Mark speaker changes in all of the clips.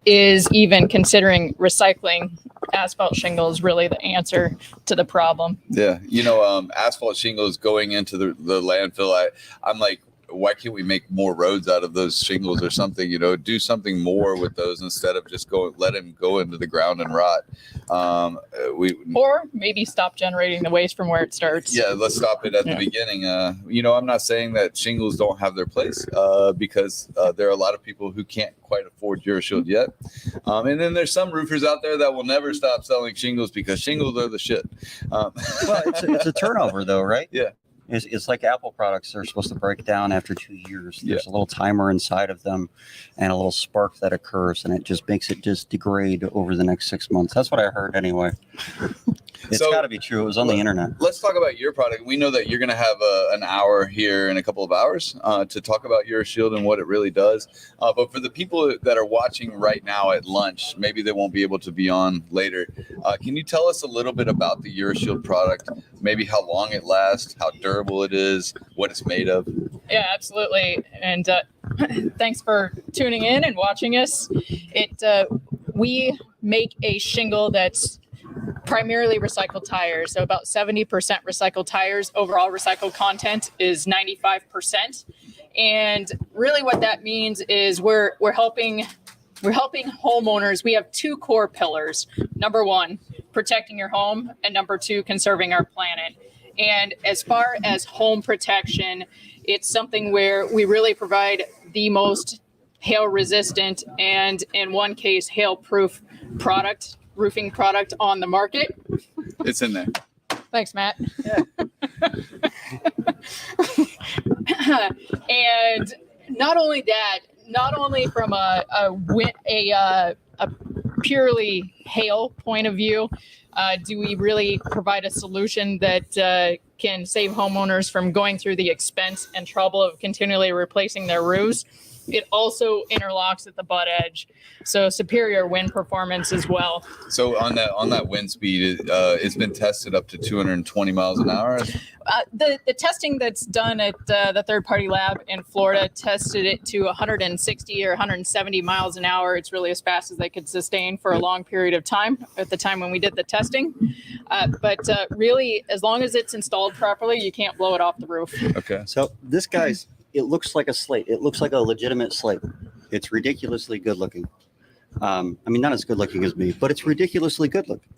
Speaker 1: is even considering recycling asphalt shingles really the answer to the problem.
Speaker 2: Yeah, asphalt shingles going into the landfill. I'm like, why can't we make more roads out of those shingles or something? Do something more with those instead of just let them go into the ground and rot.
Speaker 1: Or maybe stop generating the waste from where it starts.
Speaker 2: Yeah, let's stop it at the beginning. I'm not saying that shingles don't have their place because there are a lot of people who can't quite afford DuraShield yet. And then there's some roofers out there that will never stop selling shingles because shingles are the shit.
Speaker 3: Well, it's a turnover though, right?
Speaker 2: Yeah.
Speaker 3: It's like Apple products. They're supposed to break down after 2 years. There's a little timer inside of them and a little spark that occurs, and it just makes it just degrade over the next 6 months. That's what I heard anyway. It's got to be true. It was on the internet.
Speaker 2: Let's talk about your product. We know that you're going to have an hour here in a couple of hours to talk about DuraShield and what it really does. But for the people that are watching right now at lunch, maybe they won't be able to be on later. Can you tell us a little bit about the DuraShield product? Maybe how long it lasts, how durable it is, what it's made of?
Speaker 1: Yeah, absolutely. And thanks for tuning in and watching us. We make a shingle that's primarily recycled tires. So about 70% recycled tires. Overall recycled content is 95%. And really what that means is we're helping homeowners. We have two core pillars. Number one, protecting your home, and number two, conserving our planet. And as far as home protection, it's something where we really provide the most hail resistant and in one case hail-proof roofing product on the market.
Speaker 2: It's in there.
Speaker 1: Thanks, Matt. Yeah. And not only from a purely hail point of view, do we really provide a solution that can save homeowners from going through the expense and trouble of continually replacing their roofs. It also interlocks at the butt edge, so superior wind performance as well.
Speaker 2: So on that wind speed, it's been tested up to 220 miles an hour.
Speaker 1: The testing that's done at the third-party lab in Florida tested it to 160 or 170 miles an hour. It's really as fast as they could sustain for a long period of time at the time when we did the testing. But really, as long as it's installed properly, you can't blow it off the roof.
Speaker 2: Okay.
Speaker 3: So this guy's. It looks like a slate. It looks like a legitimate slate. It's ridiculously good looking. Not as good looking as me, but it's ridiculously good looking.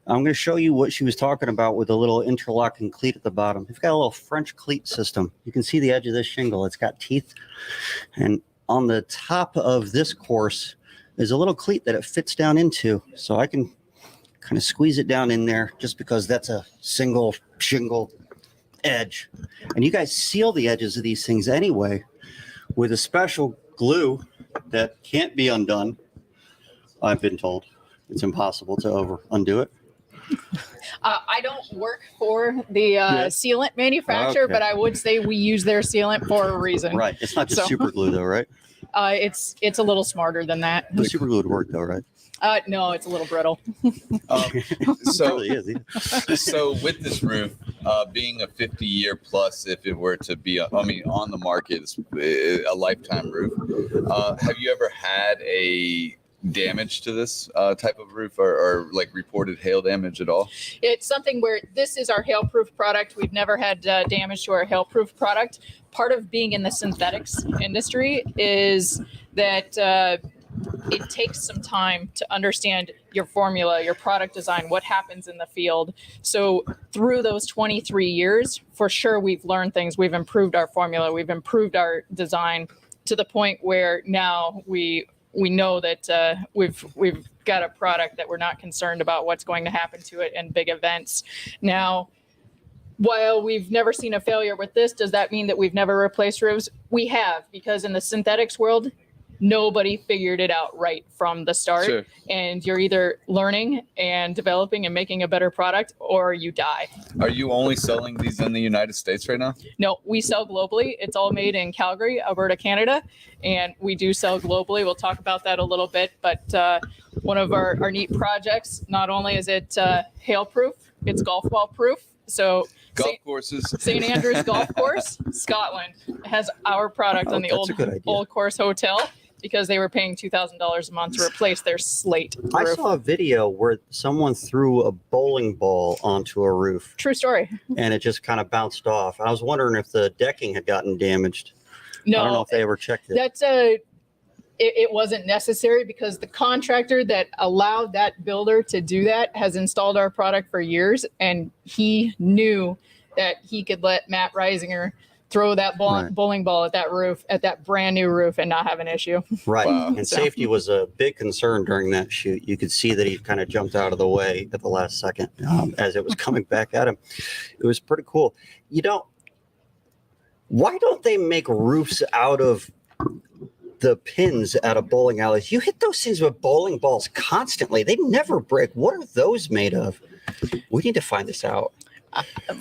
Speaker 3: I'm going to show you what she was talking about with a little interlocking cleat at the bottom. It's got a little French cleat system. You can see the edge of this shingle. It's got teeth. And on the top of this course is a little cleat that it fits down into. So I can kind of squeeze it down in there just because that's a single shingle edge. And you guys seal the edges of these things anyway with a special glue that can't be undone. I've been told it's impossible to undo it.
Speaker 1: I don't work for the sealant manufacturer, but I would say we use their sealant for a reason.
Speaker 3: Right. It's not just super glue though, right?
Speaker 1: It's a little smarter than that.
Speaker 3: The super glue would work though, right?
Speaker 1: No, it's a little brittle.
Speaker 2: So with this roof being a 50-year plus, if it were to be, on the market, it's a lifetime roof. Have you ever had a damage to this type of roof or like reported hail damage at all?
Speaker 1: It's something where this is our hail-proof product. We've never had damage to our hail-proof product. Part of being in the synthetics industry is that it takes some time to understand your formula, your product design, what happens in the field. So through those 23 years, for sure, we've learned things. We've improved our formula. We've improved our design to the point where now we know that we've got a product that we're not concerned about what's going to happen to it in big events. Now, while we've never seen a failure with this, does that mean that we've never replaced roofs? We have, because in the synthetics world, nobody figured it out right from the start. Sure. And you're either learning and developing and making a better product, or you die.
Speaker 2: Are you only selling these in the United States right now?
Speaker 1: No, we sell globally. It's all made in Calgary, Alberta, Canada. And we do sell globally. We'll talk about that a little bit. But one of our neat projects, not only is it hail-proof, it's golf ball proof. So
Speaker 2: golf courses.
Speaker 1: St. Andrews Golf Course, Scotland, has our product on the old course hotel. because they were paying $2,000 a month to replace their slate roof.
Speaker 3: I saw a video where someone threw a bowling ball onto a roof
Speaker 1: True story.
Speaker 3: and it just kind of bounced off. I was wondering if the decking had gotten damaged.
Speaker 1: No,
Speaker 3: I don't know if they ever checked it.
Speaker 1: that's it wasn't necessary because the contractor that allowed that builder to do that has installed our product for years, and he knew that he could let Matt Reisinger throw that bowling ball at that roof, at that brand new roof, and not have an issue.
Speaker 3: Right.
Speaker 2: Wow.
Speaker 3: And safety was a big concern during that shoot. You could see that he kind of jumped out of the way at the last second as it was coming back at him. It was pretty cool. Why don't they make roofs out of the pins out of bowling alleys? You hit those things with bowling balls constantly. They never break. What are those made of? We need to find this out.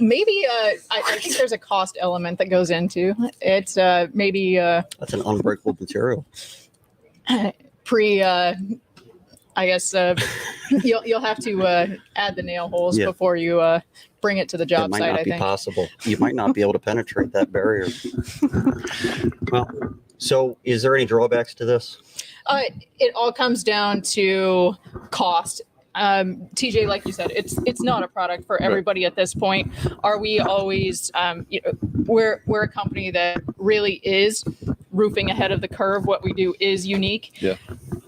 Speaker 1: Maybe I think there's a cost element that goes into it. Maybe
Speaker 3: That's an unbreakable material.
Speaker 1: I guess you'll have to add the nail holes before you bring it to the job
Speaker 3: It might
Speaker 1: site.
Speaker 3: not
Speaker 1: I
Speaker 3: be
Speaker 1: think
Speaker 3: possible. You might not be able to penetrate that barrier. Well, so is there any drawbacks to this?
Speaker 1: It all comes down to cost. TJ, like you said, it's not a product for everybody at this point. Are we always? We're a company that really is roofing ahead of the curve. What we do is unique.
Speaker 2: Yeah.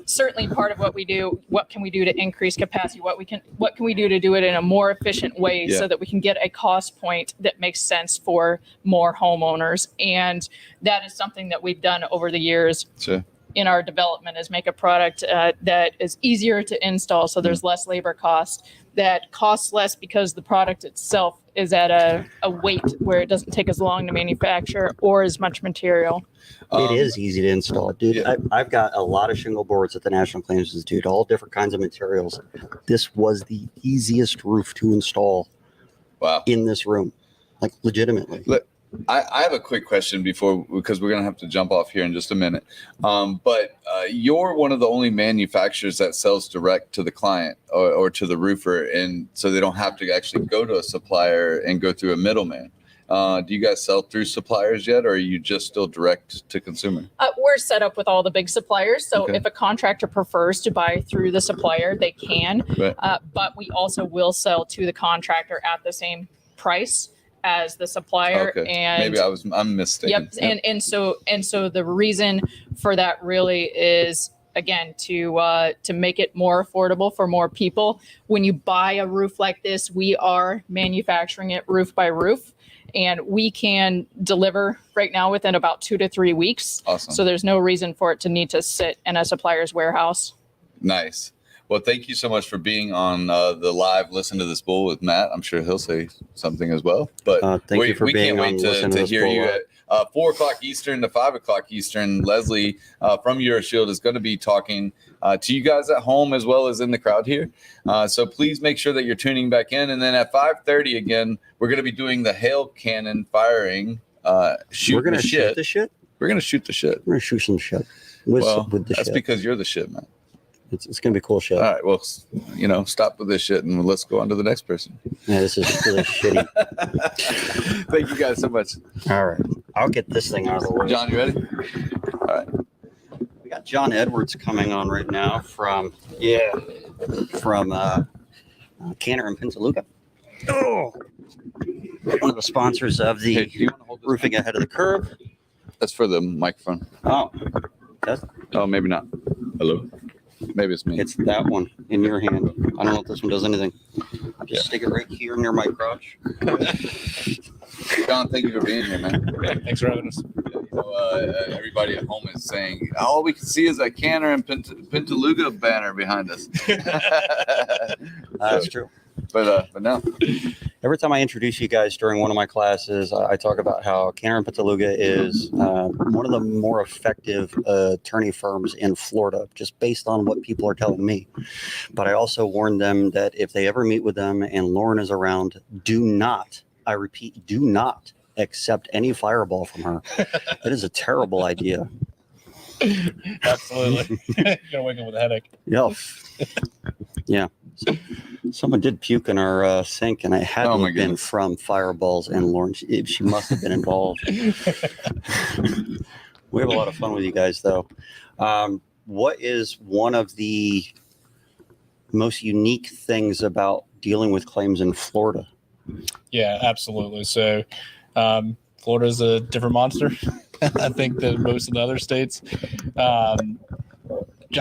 Speaker 1: Certainly part of what we do. What can we do to increase capacity? What can we do to do it in a more efficient way so that we can get a cost point that makes sense for more homeowners? And that is something that we've done over the years.
Speaker 2: Sure.
Speaker 1: In our development, is make a product that is easier to install, so there's less labor cost, that costs less because the product itself is at a weight where it doesn't take as long to manufacture or as much material.
Speaker 3: It is easy to install, dude.
Speaker 2: Yeah.
Speaker 3: I've got a lot of shingle boards at the National Claims Institute, all different kinds of materials. This was the easiest roof to install in this room, like legitimately.
Speaker 2: I have a quick question because we're going to have to jump off here in just a minute. But you're one of the only manufacturers that sells direct to the client or to the roofer, and so they don't have to actually go to a supplier and go through a middleman. Do you guys sell through suppliers yet, or are you just still direct to consumer?
Speaker 1: We're set up with all the big suppliers. So
Speaker 2: Okay.
Speaker 1: if a contractor prefers to buy through the supplier, they can.
Speaker 2: Right.
Speaker 1: But we also will sell to the contractor at the same price as the supplier.
Speaker 2: Okay.
Speaker 1: And
Speaker 2: Maybe I'm mistaken.
Speaker 1: Yep. And so the reason for that really is, again, to make it more affordable for more people. When you buy a roof like this, we are manufacturing it roof by roof, and we can deliver right now within about 2 to 3 weeks.
Speaker 2: Awesome.
Speaker 1: So there's no reason for it to need to sit in a supplier's warehouse.
Speaker 2: Nice. Well, thank you so much for being on the live Listen to This Bull with Matt. I'm sure he'll say something as well. But
Speaker 3: Thank you for
Speaker 2: we
Speaker 3: being
Speaker 2: can't
Speaker 3: on
Speaker 2: wait
Speaker 3: Listen to
Speaker 2: to
Speaker 3: This
Speaker 2: hear
Speaker 3: Bull.
Speaker 2: you at 4 o'clock Eastern to 5 o'clock Eastern. Leslie from EuroShield is going to be talking to you guys at home as well as in the crowd here. So please make sure that you're tuning back in. And then at 5:30 again, we're going to be doing the hail cannon firing.
Speaker 3: We're going to shoot the shit?
Speaker 2: We're going to shoot the shit.
Speaker 3: We're going to shoot some shit with the
Speaker 2: that's
Speaker 3: shit.
Speaker 2: because you're the shit, man.
Speaker 3: It's going to be cool shit.
Speaker 2: All right. Well, stop with this shit and let's go on to the next person.
Speaker 3: Yeah, this is really shitty.
Speaker 2: Thank you guys so much.
Speaker 3: All right. I'll get this thing out of the way.
Speaker 2: John, you ready? All right.
Speaker 3: We got John Edwards coming on right now from Canner and Pinsaluga. Oh, one of the sponsors of the
Speaker 2: Hey, do you want to hold this?
Speaker 3: Roofing Ahead of the Curve.
Speaker 2: That's for the microphone.
Speaker 3: Oh,
Speaker 2: Oh, maybe not. Hello. Maybe it's me.
Speaker 3: it's that one in your hand. I don't know if this one does anything. I'll just stick it right here near my crotch.
Speaker 2: John, thank you for being here, man.
Speaker 4: Thanks for having us.
Speaker 2: Everybody at home is saying all we can see is a Canner and Pintaluga banner behind us.
Speaker 3: That's true.
Speaker 2: But no.
Speaker 3: Every time I introduce you guys during one of my classes, I talk about how Canner and Pintaluga is one of the more effective attorney firms in Florida, just based on what people are telling me. But I also warn them that if they ever meet with them and Lauren is around, do not, I repeat, do not accept any fireball from her. That is a terrible idea.
Speaker 4: Absolutely. You're gonna wake up with a headache.
Speaker 3: Yeah. Someone did puke in our sink, and it hadn't been
Speaker 2: goodness.
Speaker 3: from fireballs and Lauren. She must have been involved. We have a lot of fun with you guys, though. What is one of the most unique things about dealing with claims in Florida?
Speaker 4: Yeah, absolutely. So Florida is a different monster, I think, than most of the other states.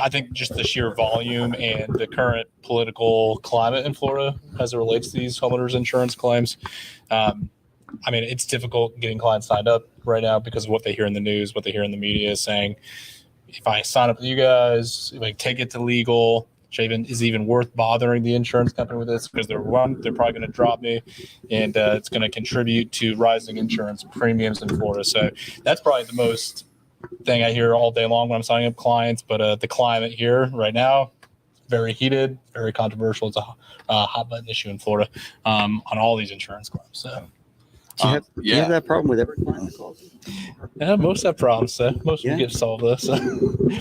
Speaker 4: I think just the sheer volume and the current political climate in Florida as it relates to these homeowners insurance claims. I mean, it's difficult getting clients signed up right now because of what they hear in the news, what they hear in the media saying, if I sign up with you guys, if I take it to legal, is even worth bothering the insurance company with this, because they're probably going to drop me, and it's going to contribute to rising insurance premiums in Florida. So that's probably the most thing I hear all day long when I'm signing up clients. But the climate here right now, very heated, very controversial. It's a hot button issue in Florida on all these insurance claims. So.
Speaker 3: Do you have that problem with every client that calls you?
Speaker 4: Yeah, most have problems. So most of them get solved though. So.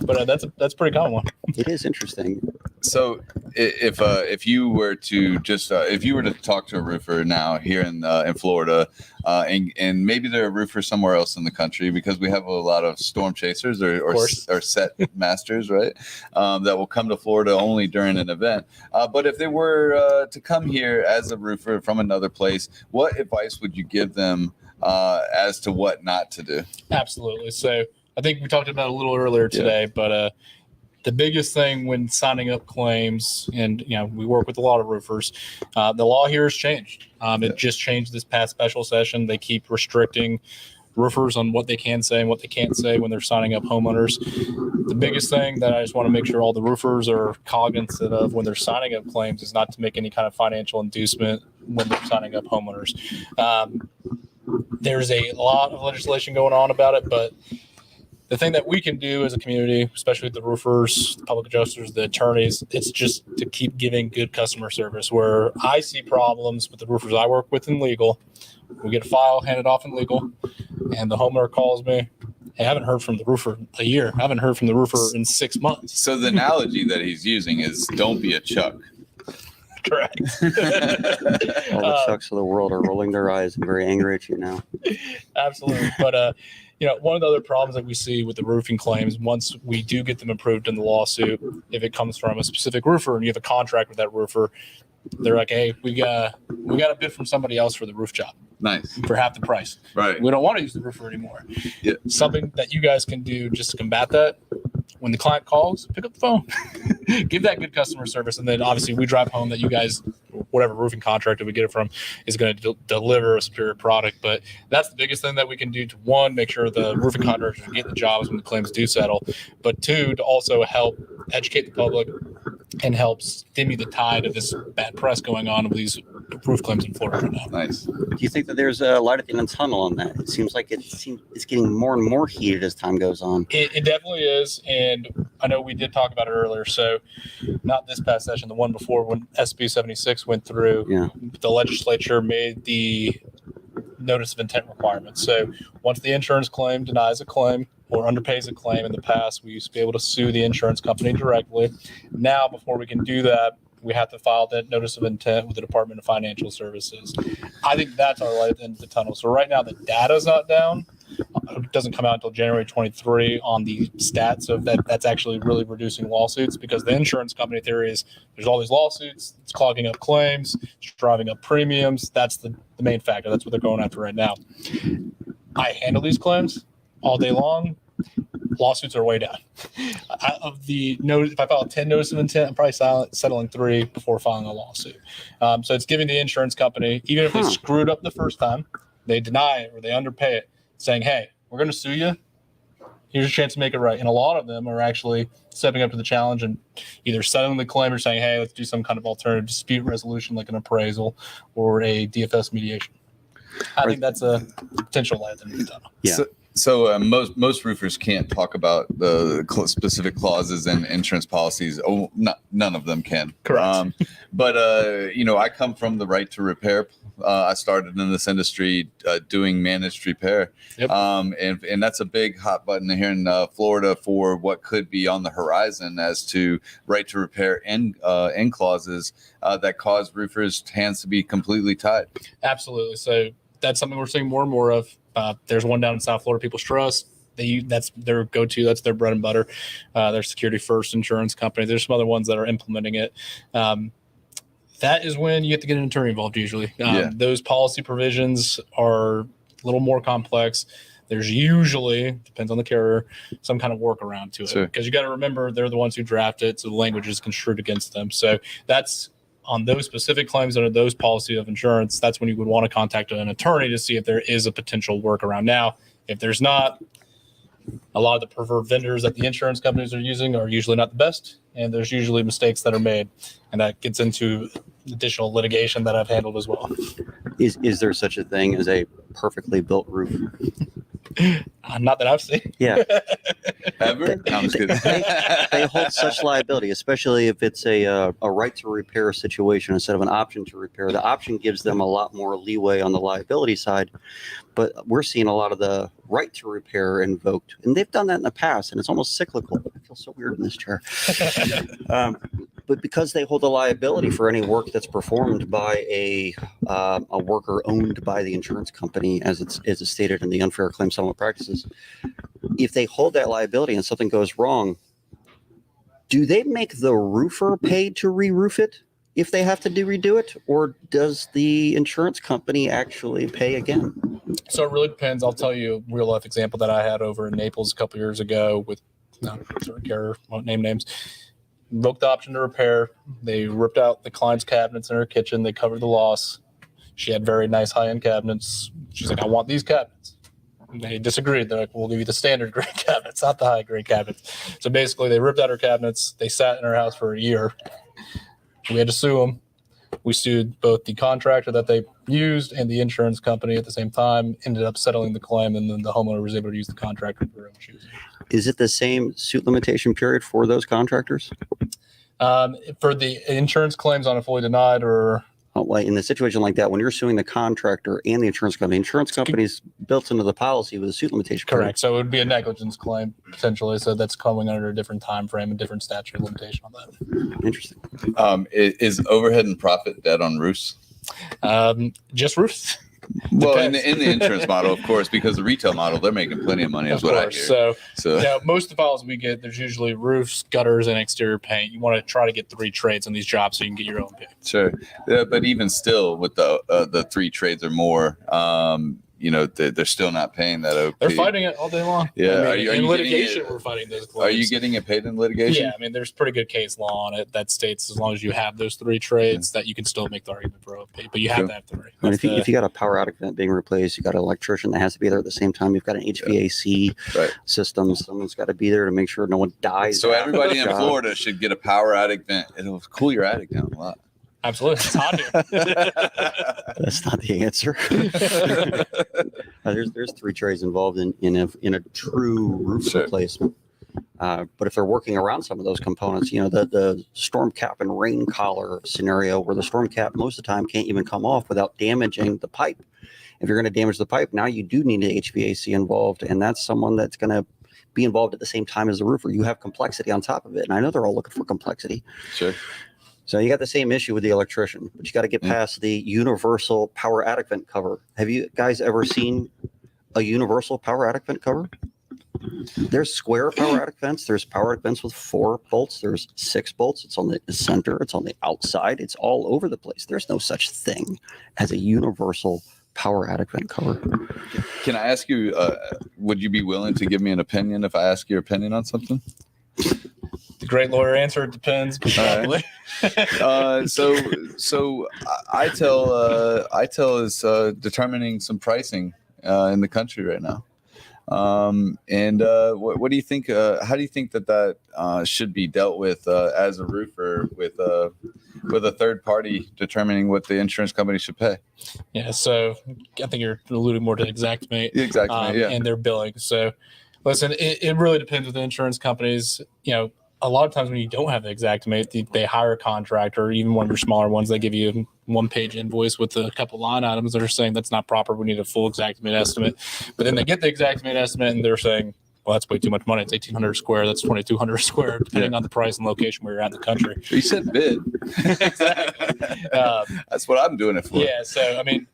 Speaker 4: But that's a pretty common one.
Speaker 3: It is interesting.
Speaker 2: So if you were to talk to a roofer now here in Florida, and maybe they're a roofer somewhere else in the country, because we have a lot of storm chasers or set masters, right? That will come to Florida only during an event. But if they were to come here as a roofer from another place, what advice would you give them as to what not to do? Absolutely.
Speaker 4: So I think we talked about it a little earlier today, but the biggest thing when signing up claims, and we work with a lot of roofers, the law here has changed. It just changed this past special session. They keep restricting roofers on what they can say and what they can't say when they're signing up homeowners. The biggest thing that I just want to make sure all the roofers are cognizant of when they're signing up claims is not to make any kind of financial inducement when they're signing up homeowners. There's a lot of legislation going on about it, but the thing that we can do as a community, especially with the roofers, the public adjusters, the attorneys, it's just to keep giving good customer service. Where I see problems with the roofers I work with in legal, we get a file handed off in legal, and the homeowner calls me, hey, I haven't heard from the roofer in a year. I haven't heard from the roofer in 6 months.
Speaker 2: So the analogy that he's using is don't be a Chuck.
Speaker 4: Correct.
Speaker 3: All the Chucks of the world are rolling their eyes and very angry at you now.
Speaker 4: Absolutely. But, one of the other problems that we see with the roofing claims, once we do get them approved in the lawsuit, if it comes from a specific roofer and you have a contract with that roofer, they're like, hey, we got a bid from somebody else for the roof job.
Speaker 2: Nice.
Speaker 4: For half the price.
Speaker 2: Right.
Speaker 4: We don't want to use the roofer anymore.
Speaker 2: Yeah.
Speaker 4: Something that you guys can do just to combat that, when the client calls, pick up the phone, give that good customer service. And then obviously we drive home that you guys, whatever roofing contractor we get it from, is going to deliver a superior product. But that's the biggest thing that we can do to, one, make sure the roofing contractors get the jobs when the claims do settle, but two, to also help educate the public and help stimulate the tide of this bad press going on with these roof claims in Florida right now.
Speaker 2: Nice.
Speaker 3: Do you think that there's a light at the end of the tunnel on that? It seems like it's getting more and more heated as time goes on.
Speaker 4: It definitely is. And I know we did talk about it earlier. So not this past session, the one before, when SB 76 went through, the legislature made the notice of intent requirements. So once the insurance claim denies a claim or underpays a claim, in the past, we used to be able to sue the insurance company directly. Now, before we can do that, we have to file that notice of intent with the Department of Financial Services. I think that's our light at the end of the tunnel. So right now, the data's not down. It doesn't come out until January 23 on the stats of that's actually really reducing lawsuits, because the insurance company theory is there's all these lawsuits, it's clogging up claims, it's driving up premiums. That's the main factor. That's what they're going after right now. I handle these claims all day long. Lawsuits are way down. If I file 10 notice of intent, I'm probably settling 3 before filing a lawsuit. So it's giving the insurance company, even if they screwed up the first time, they deny it or they underpay it, saying, hey, we're going to sue you. Here's a chance to make it right. And a lot of them are actually stepping up to the challenge and either settling the claim or saying, hey, let's do some kind of alternative dispute resolution like an appraisal or a DFS mediation. I think that's a potential light at the end of the tunnel.
Speaker 3: Yeah.
Speaker 2: So most roofers can't talk about the specific clauses in insurance policies. Oh, none of them can.
Speaker 4: Correct.
Speaker 2: But I come from the right to repair. I started in this industry doing managed repair.
Speaker 4: Yep.
Speaker 2: And that's a big hot button here in Florida for what could be on the horizon as to right to repair end clauses that cause roofers' hands to be completely tied.
Speaker 4: Absolutely. So that's something we're seeing more and more of. There's one down in South Florida, People's Trust. that's their go-to. That's their bread and butter. Their Security First insurance company. There's some other ones that are implementing it. That is when you have to get an attorney involved usually. Those policy provisions are a little more complex. There's usually, depends on the carrier, some kind of workaround to it. Because you got to remember they're the ones who draft it, so the language is construed against them. So that's on those specific claims under those policy of insurance. That's when you would want to contact an attorney to see if there is a potential workaround. Now, if there's not, a lot of the preferred vendors that the insurance companies are using are usually not the best, and there's usually mistakes that are made, and that gets into additional litigation that I've handled as well.
Speaker 3: Is there such a thing as a perfectly built roof?
Speaker 4: Not that I've seen.
Speaker 3: Yeah.
Speaker 2: Ever? No, I'm just kidding.
Speaker 3: They hold such liability, especially if it's a right to repair situation instead of an option to repair. The option gives them a lot more leeway on the liability side, but we're seeing a lot of the right to repair invoked, and they've done that in the past, and it's almost cyclical. I feel so weird in this chair. But because they hold the liability for any work that's performed by a worker owned by the insurance company, as it's stated in the Unfair Claim Settlement Practices, if they hold that liability and something goes wrong, do they make the roofer pay to re-roof it if they have to redo it, or does the insurance company actually pay again?
Speaker 4: So it really depends. I'll tell you a real life example that I had over in Naples a couple years ago with certain carrier, won't name names. Invoked the option to repair. They ripped out the client's cabinets in her kitchen. They covered the loss. She had very nice high-end cabinets. She's like, I want these cabinets. And they disagreed. They're like, we'll give you the standard grade cabinets, not the high-grade cabinets. So basically, they ripped out her cabinets. They sat in her house for a year. We had to sue them. We sued both the contractor that they used and the insurance company at the same time, ended up settling the claim, and then the homeowner was able to use the contractor for her own choosing.
Speaker 3: Is it the same suit limitation period for those contractors?
Speaker 4: For the insurance claims on a fully denied or...
Speaker 3: Like in the situation like that, when you're suing the contractor and the insurance company's built into the policy with a suit limitation period.
Speaker 4: Correct. So it would be a negligence claim potentially. So that's coming under a different time frame, a different statute of limitation on that.
Speaker 3: Interesting.
Speaker 2: Is overhead and profit dead on roofs?
Speaker 4: Just roofs.
Speaker 2: Well, in the insurance model, of course, because the retail model, they're making plenty of money, is what I hear. So
Speaker 4: most of the files we get, there's usually roofs, gutters, and exterior paint. You want to try to get 3 trades on these jobs so you can get your own pick.
Speaker 2: Sure. But even still, with the 3 trades or more, they're still not paying that OP.
Speaker 4: They're fighting it all day long.
Speaker 2: Yeah.
Speaker 4: I mean, in litigation, we're fighting those claims.
Speaker 2: Are you getting it paid in litigation?
Speaker 4: Yeah. I mean, there's pretty good case law on it that states as long as you have those 3 trades that you can still make the argument for OP, but you have to have 3.
Speaker 3: And if you got a power outlet vent being replaced, you got an electrician that has to be there at the same time. You've got an HVAC system. Someone's got to be there to make sure no one dies.
Speaker 2: So everybody in Florida should get a power attic vent. It'll cool your attic down a lot.
Speaker 4: Absolutely. It's hot here.
Speaker 3: That's not the answer. There's 3 trades involved in a true roof replacement. But if they're working around some of those components, the storm cap and rain collar scenario where the storm cap most of the time can't even come off without damaging the pipe. If you're going to damage the pipe, now you do need an HVAC involved, and that's someone that's going to be involved at the same time as the roofer. You have complexity on top of it, and I know they're all looking for complexity.
Speaker 2: Sure.
Speaker 3: So you got the same issue with the electrician, but you got to get past the universal power attic vent cover. Have you guys ever seen a universal power attic vent cover? There's square power attic vents. There's power attic vents with 4 bolts. There's 6 bolts. It's on the center. It's on the outside. It's all over the place. There's no such thing as a universal power attic vent cover.
Speaker 2: Can I ask you, would you be willing to give me an opinion if I ask your opinion on something?
Speaker 4: The great lawyer answer, it depends. Probably.
Speaker 2: So ITEL is determining some pricing in the country right now. What do you think? How do you think that should be dealt with as a roofer with a third party determining what the insurance company should pay?
Speaker 4: Yeah, so I think you're alluding more to Xactimate.
Speaker 2: Xactimate, yeah,
Speaker 4: and their billing. So, listen, it really depends with the insurance companies. A lot of times when you don't have the Xactimate, they hire a contractor, even one of your smaller ones. They give you a 1-page invoice with a couple line items that are saying that's not proper. We need a full Xactimate estimate. But then they get the Xactimate estimate and they're saying, well, that's way too much money. It's $1,800 square. That's $2,200 square, depending on the price and location where you're at in the country.
Speaker 2: You said bid.
Speaker 4: Exactly.
Speaker 2: That's what I'm doing it for.
Speaker 4: Yeah. So, I mean,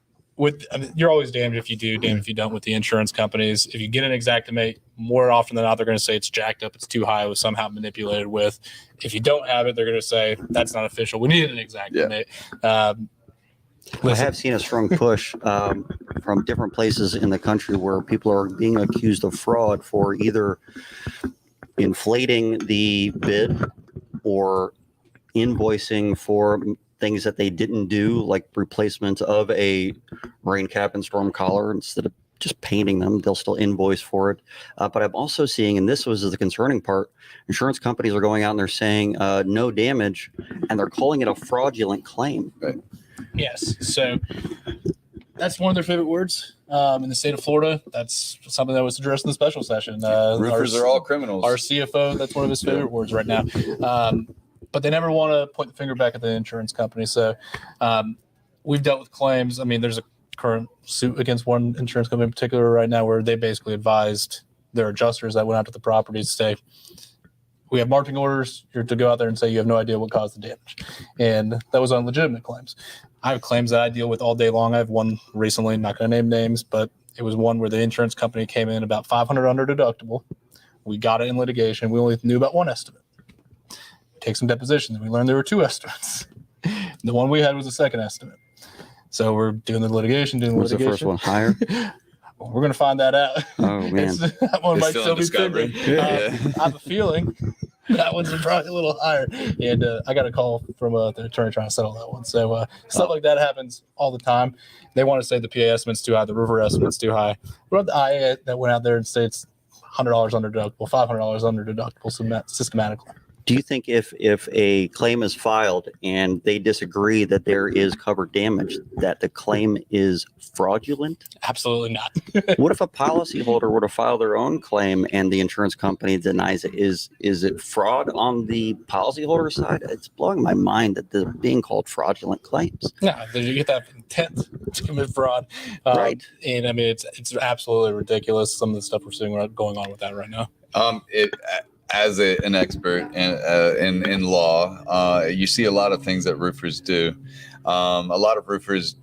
Speaker 4: you're always damned if you do, damned if you don't with the insurance companies. If you get an Xactimate, more often than not, they're going to say it's jacked up, it's too high, it was somehow manipulated with. If you don't have it, they're going to say that's not official. We need an Xactimate.
Speaker 3: I have seen a strong push from different places in the country where people are being accused of fraud for either inflating the bid or invoicing for things that they didn't do, like replacement of a rain cap and storm collar. Instead of just painting them, they'll still invoice for it. But I'm also seeing, and this was the concerning part, insurance companies are going out and they're saying no damage, and they're calling it a fraudulent claim.
Speaker 2: Right.
Speaker 4: Yes. So that's one of their favorite words in the state of Florida. That's something that was addressed in the special session.
Speaker 2: Roofers are all criminals.
Speaker 4: Our CFO, that's one of his favorite words right now. But they never want to point the finger back at the insurance company. So we've dealt with claims. I mean, there's a current suit against one insurance company in particular right now where they basically advised their adjusters that went out to the property to say, we have marching orders. You're to go out there and say you have no idea what caused the damage. And that was on legitimate claims. I have claims that I deal with all day long. I have one recently, not going to name names, but it was one where the insurance company came in about $500 under deductible. We got it in litigation. We only knew about one estimate. Take some depositions. We learned there were two estimates. The one we had was the second estimate. So we're doing the litigation,
Speaker 3: Was the first one higher?
Speaker 4: We're going to find that out.
Speaker 3: Oh, man.
Speaker 4: That one might still be
Speaker 2: discovery.
Speaker 4: pending. I have a feeling that one's probably a little higher. And I got a call from the attorney trying to settle that one. So stuff like that happens all the time. They want to say the PA estimate's too high, the roofer estimate's too high. What about the IA that went out there and states $100 under deductible, $500 under deductible systematically?
Speaker 3: Do you think if a claim is filed and they disagree that there is covered damage, that the claim is fraudulent?
Speaker 4: Absolutely not.
Speaker 3: What if a policyholder were to file their own claim and the insurance company denies it? Is it fraud on the policyholder side? It's blowing my mind that they're being called fraudulent claims.
Speaker 4: Yeah, you get that intent to commit fraud.
Speaker 3: Right.
Speaker 4: And I mean, it's absolutely ridiculous. Some of the stuff we're seeing going on with that right now.
Speaker 2: As an expert in law, you see a lot of things that roofers do. A lot of roofers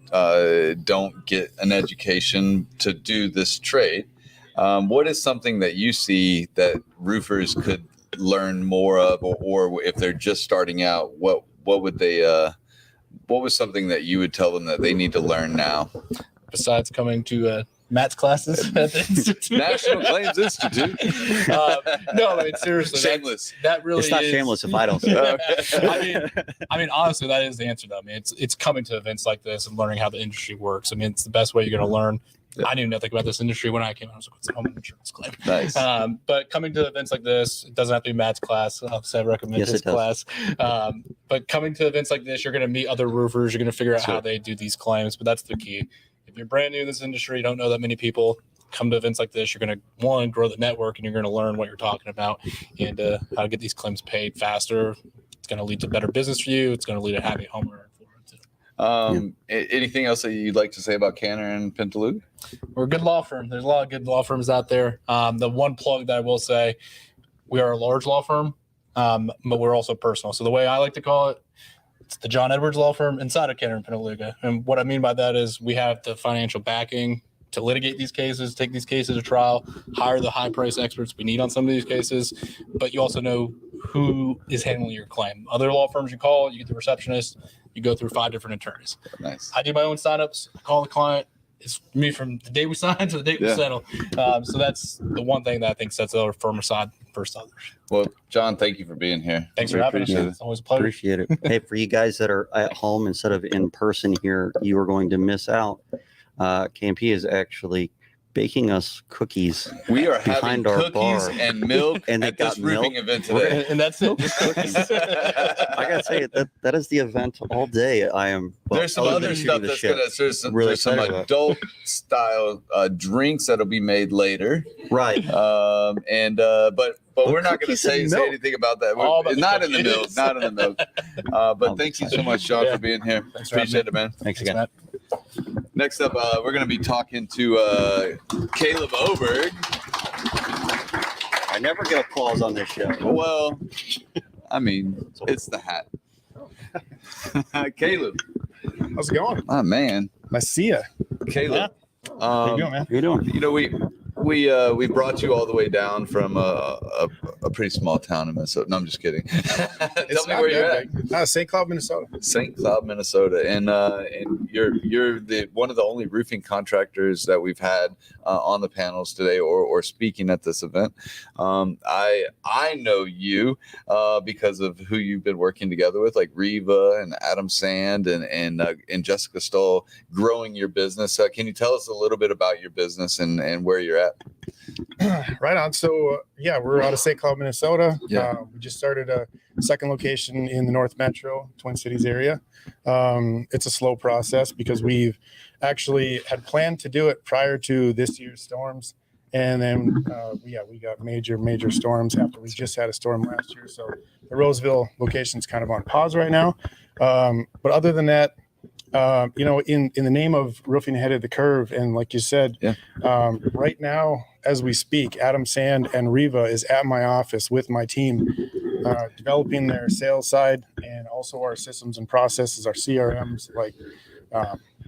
Speaker 2: don't get an education to do this trade. What is something that you see that roofers could learn more of, or if they're just starting out, what would they? What was something that you would tell them that they need to learn now?
Speaker 4: Besides coming to Matt's classes at the Institute.
Speaker 2: National Claims Institute.
Speaker 4: No, I mean, seriously.
Speaker 2: Shameless.
Speaker 4: That really
Speaker 3: It's not
Speaker 4: is,
Speaker 3: shameless if I don't say it.
Speaker 4: I mean, honestly, that is the answer, though. I mean, it's coming to events like this and learning how the industry works. I mean, it's the best way you're going to learn. Yeah. I knew nothing about this industry when I came out. I was like, what's a home insurance claim?
Speaker 2: Nice.
Speaker 4: But coming to events like this, it doesn't have to be Matt's class. I recommend his class. But coming to events like this, you're going to meet other roofers. You're going to figure out how they do these claims. But that's the key. If you're brand new in this industry, you don't know that many people, come to events like this, you're going to, one, grow the network, and you're going to learn what you're talking about and how to get these claims paid faster. It's going to lead to better business for you. It's going to lead to happy homeowner.
Speaker 2: Anything else that you'd like to say about Cantor and Pintaluga?
Speaker 4: We're a good law firm. There's a lot of good law firms out there. The one plug that I will say, we are a large law firm, but we're also personal. So the way I like to call it, it's the John Edwards Law Firm inside of Cantor and Pintaluga. And what I mean by that is we have the financial backing to litigate these cases, take these cases to trial, hire the high-price experts we need on some of these cases, but you also know who is handling your claim. Other law firms you call, you get the receptionist, you go through 5 different attorneys.
Speaker 2: Nice.
Speaker 4: I do my own signups, I call the client. It's me from the day we sign to the day we settle. So that's the one thing that I think sets our firm aside versus others.
Speaker 2: Well, John, thank you for being here.
Speaker 4: Thanks for having us. It's always a pleasure.
Speaker 3: Appreciate it. Hey, for you guys that are at home instead of in person here, you are going to miss out. KMP is actually baking us cookies.
Speaker 2: We are
Speaker 3: behind
Speaker 2: having
Speaker 3: our
Speaker 2: cookies
Speaker 3: bar.
Speaker 2: And milk
Speaker 3: and they
Speaker 2: at
Speaker 3: got
Speaker 2: this roofing
Speaker 3: milk.
Speaker 2: event today.
Speaker 4: And that's it.
Speaker 3: I gotta say that is the event all day. I am.
Speaker 2: There's some other stuff that's gonna. There's some adult style drinks that'll be made later.
Speaker 3: Right.
Speaker 2: But we're not going to say anything about that. Not in the milk. Not in the milk. But thank you so much, John, for being here. Appreciate it, man.
Speaker 3: Thanks again.
Speaker 4: Matt.
Speaker 2: Next up, we're going to be talking to Caleb Oberg.
Speaker 3: I never get applause on this show.
Speaker 2: Well, I mean, it's the hat. Caleb.
Speaker 5: How's it going?
Speaker 2: Oh, man.
Speaker 5: Nice to see you.
Speaker 2: Caleb.
Speaker 5: How you doing, man?
Speaker 3: How you doing?
Speaker 2: You know, we brought you all the way down from a pretty small town in Minnesota. No, I'm just kidding. Tell me where you're at.
Speaker 5: St. Cloud, Minnesota.
Speaker 2: St. Cloud, Minnesota, and you're the one of the only roofing contractors that we've had on the panels today or speaking at this event. I know you because of who you've been working together with, like Reva and Adam Sand and Jessica Stoll, growing your business. Can you tell us a little bit about your business and where you're at?
Speaker 5: Right on. So, we're out of St. Cloud, Minnesota.
Speaker 2: Yeah.
Speaker 5: We just started a second location in the North Metro, Twin Cities area. It's a slow process because we've actually had planned to do it prior to this year's storms. And then, we got major storms after we just had a storm last year. So the Roseville location's kind of on pause right now. But other than that, in the name of roofing ahead of the curve, and like you said, right now as we speak, Adam Sand and Reva is at my office with my team, developing their sales side and also our systems and processes, our CRMs.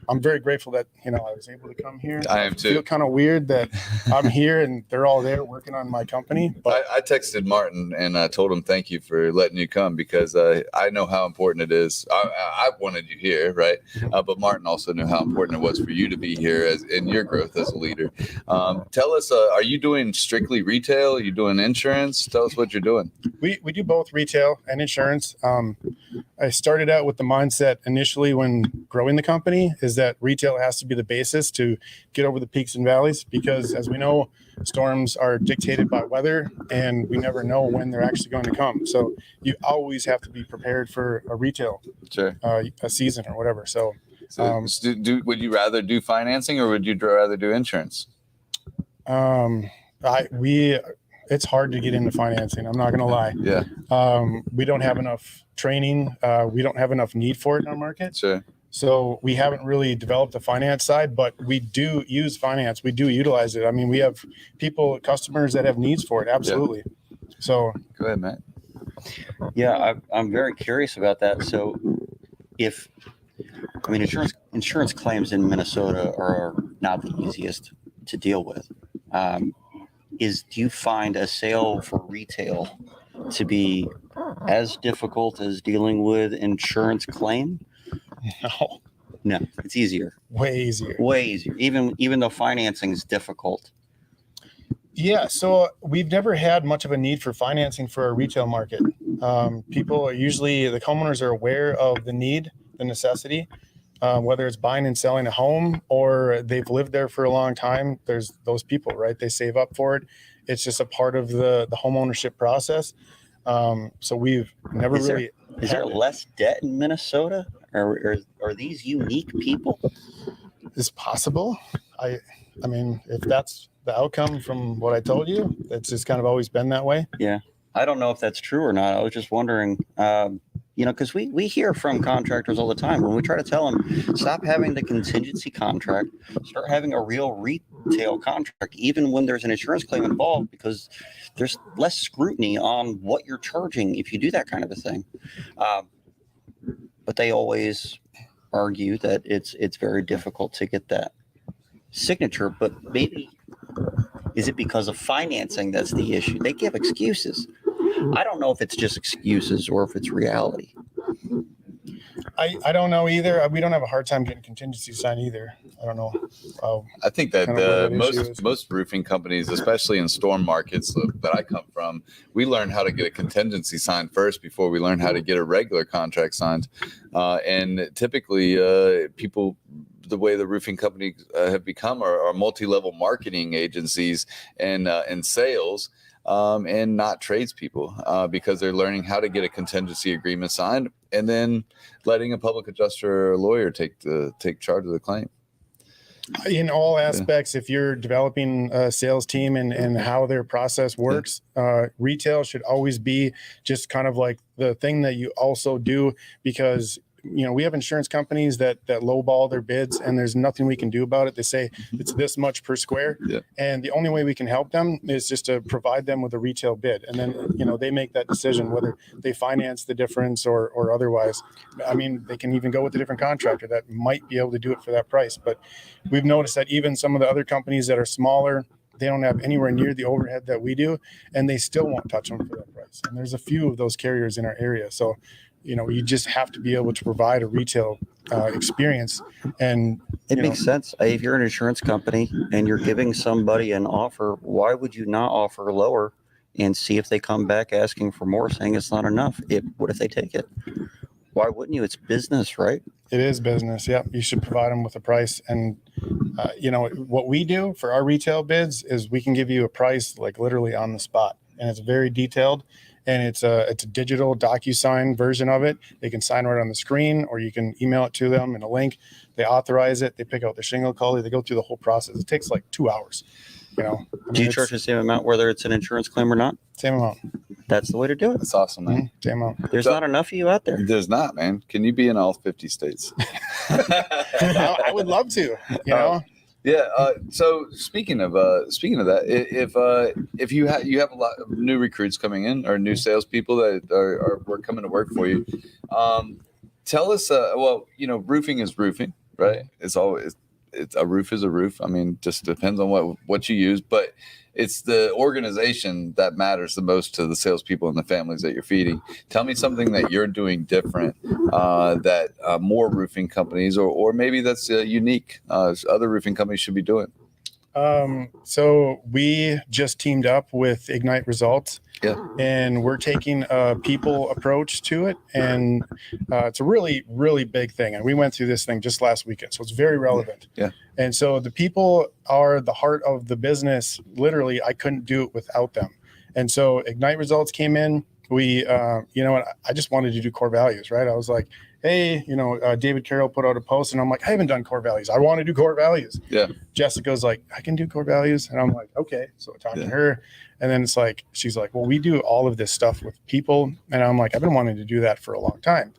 Speaker 5: I'm very grateful that I was able to come here.
Speaker 2: I am too.
Speaker 5: Feel kind of weird that I'm here and they're all there working on my company. But
Speaker 2: I texted Martin and I told him thank you for letting you come because I know how important it is. I wanted you here, right? But Martin also knew how important it was for you to be here in your growth as a leader. Tell us, are you doing strictly retail? Are you doing insurance? Tell us what you're doing.
Speaker 5: We do both retail and insurance. I started out with the mindset initially when growing the company is that retail has to be the basis to get over the peaks and valleys, because as we know, storms are dictated by weather and we never know when they're actually going to come. So you always have to be prepared for a retail, a season or whatever. So
Speaker 2: would you rather do financing or would you rather do insurance?
Speaker 5: It's hard to get into financing. I'm not going to lie.
Speaker 2: Yeah.
Speaker 5: We don't have enough training. We don't have enough need for it in our market.
Speaker 2: Sure.
Speaker 5: So we haven't really developed the finance side, but we do use finance. We do utilize it. I mean, we have customers that have needs for it. Absolutely. Yeah. So
Speaker 2: go ahead, Matt.
Speaker 3: Yeah, I'm very curious about that. So insurance claims in Minnesota are not the easiest to deal with. Do you find a sale for retail to be as difficult as dealing with insurance claim? No, it's easier.
Speaker 5: Way easier.
Speaker 3: Even though financing is difficult.
Speaker 5: Yeah, so we've never had much of a need for financing for a retail market. People are usually, the homeowners are aware of the need, the necessity, whether it's buying and selling a home or they've lived there for a long time. There's those people, right? They save up for it. It's just a part of the home ownership process. So we've never
Speaker 3: Is there less debt in Minnesota? Or are these unique people?
Speaker 5: It's possible. I mean, if that's the outcome from what I told you, it's just kind of always been that way.
Speaker 3: Yeah. I don't know if that's true or not. I was just wondering, because we hear from contractors all the time when we try to tell them, stop having the contingency contract, start having a real retail contract, even when there's an insurance claim involved, because there's less scrutiny on what you're charging if you do that kind of a thing. But they always argue that it's very difficult to get that signature. But maybe, is it because of financing that's the issue? They give excuses. I don't know if it's just excuses or if it's reality.
Speaker 5: I don't know either. We don't have a hard time getting contingency signed either. I don't know.
Speaker 2: I think that most roofing companies, especially in storm markets that I come from, we learn how to get a contingency signed first before we learn how to get a regular contract signed. And typically, people, the way the roofing companies have become are multi-level marketing agencies and sales. And not tradespeople, because they're learning how to get a contingency agreement signed and then letting a public adjuster or a lawyer take charge of the claim.
Speaker 5: In all aspects, if you're developing a sales team and how their process works, retail should always be just kind of like the thing that you also do, because we have insurance companies that lowball their bids, and there's nothing we can do about it. They say it's this much per square.
Speaker 2: Yeah.
Speaker 5: And the only way we can help them is just to provide them with a retail bid. And then, they make that decision whether they finance the difference or otherwise. I mean, they can even go with a different contractor that might be able to do it for that price. But we've noticed that even some of the other companies that are smaller, they don't have anywhere near the overhead that we do, and they still won't touch them for that price. And there's a few of those carriers in our area. So, you just have to be able to provide a retail experience. And
Speaker 3: It makes sense. If you're an insurance company and you're giving somebody an offer, why would you not offer lower and see if they come back asking for more, saying it's not enough? What if they take it? Why wouldn't you? It's business, right?
Speaker 5: it is business. Yep. You should provide them with a price. And, what we do for our retail bids is we can give you a price like literally on the spot. And it's very detailed. And it's a digital DocuSign version of it. They can sign right on the screen, or you can email it to them in a link. They authorize it. They pick out the shingle color. They go through the whole process. It takes like 2 hours.
Speaker 3: Do you charge the same amount whether it's an insurance claim or not?
Speaker 5: Same amount.
Speaker 3: That's the way to do it.
Speaker 2: That's awesome, man.
Speaker 5: Same amount.
Speaker 3: There's not enough of you out there.
Speaker 2: There's not, man. Can you be in all 50 states?
Speaker 5: I would love to.
Speaker 2: Yeah. So speaking of that, if you have a lot of new recruits coming in or new salespeople that are coming to work for you, tell us. Roofing is roofing, right? It's a roof is a roof. I mean, just depends on what you use, but it's the organization that matters the most to the salespeople and the families that you're feeding. Tell me something that you're doing different that more roofing companies or maybe that's unique other roofing companies should be doing.
Speaker 5: So we just teamed up with Ignite Results.
Speaker 2: Yeah.
Speaker 5: And we're taking a people approach to it. And it's a really, really big thing. And we went through this thing just last weekend. So it's very relevant.
Speaker 2: Yeah.
Speaker 5: And so the people are the heart of the business. Literally, I couldn't do it without them. And so Ignite Results came in. We, I just wanted to do core values, right? I was like, hey, David Carroll put out a post and I'm like, I haven't done core values. I want to do core values.
Speaker 2: Yeah.
Speaker 5: Jessica's like, I can do core values. And I'm like, okay. So I talked to her. And then she's like, well, we do all of this stuff with people. And I'm like, I've been wanting to do that for a long time.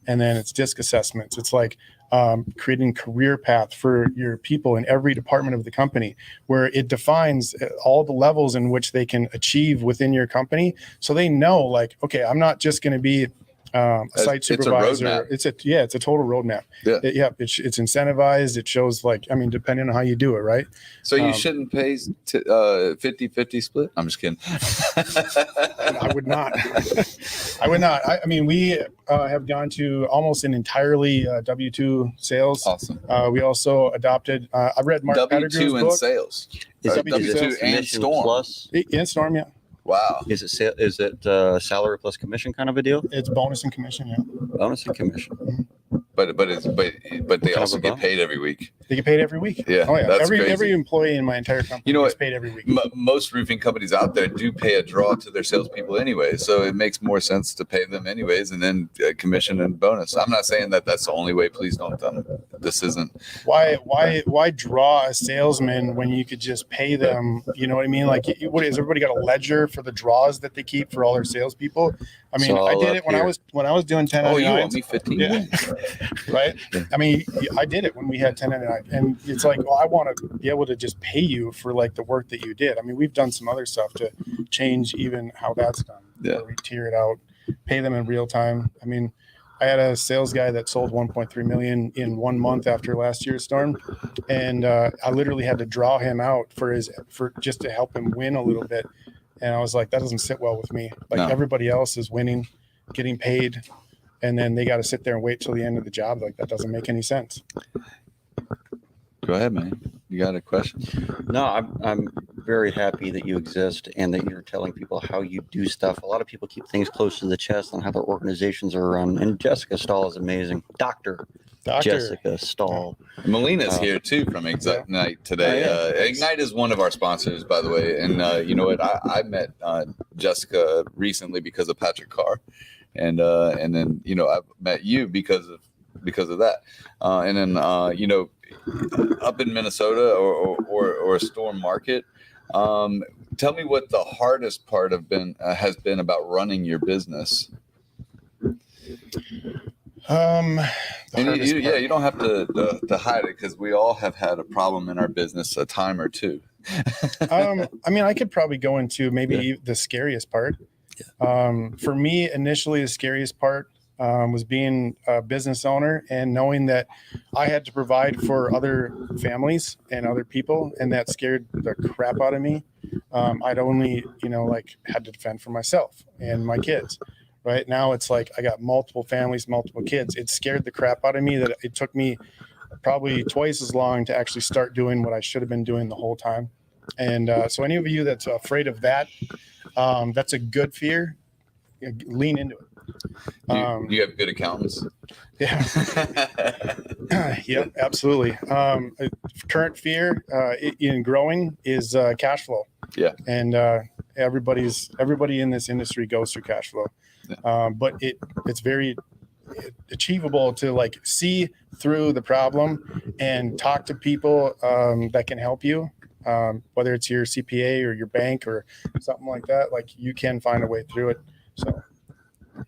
Speaker 5: And then it's disc assessments. It's like creating career path for your people in every department of the company, where it defines all the levels in which they can achieve within your company. So they know like, okay, I'm not just going to be a site supervisor. It's a total roadmap.
Speaker 2: Yeah.
Speaker 5: It's incentivized. It shows depending on how you do it. Right.
Speaker 2: So you shouldn't pay 50-50 split. I'm just kidding.
Speaker 5: I would not. I mean, we have gone to almost an entirely W-2 sales.
Speaker 2: Awesome.
Speaker 5: We also adopted, I read Mark Pettigrew's
Speaker 2: W-2 and
Speaker 5: book.
Speaker 2: sales.
Speaker 3: Is it
Speaker 2: W-2 and
Speaker 3: commission
Speaker 2: Storm.
Speaker 3: plus?
Speaker 5: In Storm, yeah.
Speaker 2: Wow.
Speaker 3: Is it salary plus commission kind of a deal?
Speaker 5: It's bonus and commission, yeah.
Speaker 3: Bonus and commission.
Speaker 2: But they also get paid every week.
Speaker 5: They get paid every week.
Speaker 2: Yeah,
Speaker 5: Oh yeah.
Speaker 2: that's crazy.
Speaker 5: Every employee in my entire company gets paid every week.
Speaker 2: Most roofing companies out there do pay a draw to their salespeople anyway, so it makes more sense to pay them anyways, and then commission and bonus. I'm not saying that that's the only way. Please don't. This isn't.
Speaker 5: Why draw a salesman when you could just pay them? You know what I mean? Like, what is everybody got a ledger for the draws that they keep for all their salespeople? I mean, I did it when I was doing 1099s.
Speaker 2: Oh, you owe me 15.
Speaker 5: Yeah. Right.
Speaker 2: Yeah.
Speaker 5: I mean, I did it when we had 1099, and it's like, well, I want to be able to just pay you for like the work that you did. I mean, we've done some other stuff to change even how that's done.
Speaker 2: Yeah.
Speaker 5: Where we tier it out, pay them in real time. I mean, I had a sales guy that sold 1.3 million in 1 month after last year's storm, and I literally had to draw him out for just to help him win a little bit. And I was like, that doesn't sit well with me. Like everybody else is winning, getting paid, and then they got to sit there and wait till the end of the job. Like that doesn't make any sense.
Speaker 2: Go ahead, man. You got a question?
Speaker 3: No, I'm very happy that you exist and that you're telling people how you do stuff. A lot of people keep things close to the chest on how their organizations are run. And Jessica Stahl is amazing. Doctor. Jessica Stahl.
Speaker 2: Melina's here too from Ignite today. Ignite is one of our sponsors, by the way. And you know what? I met Jessica recently because of Patrick Carr, and then I've met you because of that. And then up in Minnesota or a storm market. Tell me what the hardest part has been about running your business.
Speaker 5: The
Speaker 2: And
Speaker 5: hardest
Speaker 2: yeah,
Speaker 5: part.
Speaker 2: you don't have to hide it because we all have had a problem in our business a time or two.
Speaker 5: I mean, I could probably go into maybe the scariest part. For me, initially, the scariest part was being a business owner and knowing that I had to provide for other families and other people, and that scared the crap out of me. I'd only, like had to defend for myself and my kids. Right now, it's like I got multiple families, multiple kids. It scared the crap out of me that it took me probably twice as long to actually start doing what I should have been doing the whole time. And so, any of you that's afraid of that, that's a good fear. Lean into it.
Speaker 2: You have good accountants.
Speaker 5: Yeah. Yep, absolutely. Current fear in growing is cash flow.
Speaker 2: Yeah.
Speaker 5: And everybody in this industry goes through cash flow. But it's very achievable to like see through the problem and talk to people that can help you, whether it's your CPA or your bank or something like that. Like you can find a way through it. So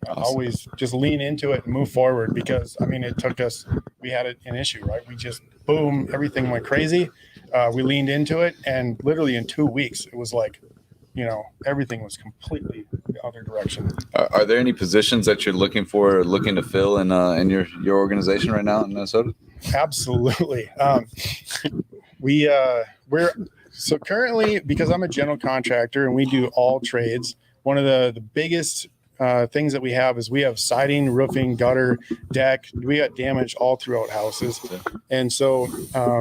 Speaker 5: always just lean into it and move forward, because I mean, it took us, we had an issue, right? We just, boom, everything went crazy. We leaned into it, and literally in 2 weeks, it was like, everything was completely the other direction.
Speaker 2: Are there any positions that you're looking to fill in your organization right now in Minnesota?
Speaker 5: Absolutely. We're so currently, because I'm a general contractor and we do all trades, one of the biggest things that we have is we have siding, roofing, gutter, deck. We got damage all throughout houses. And so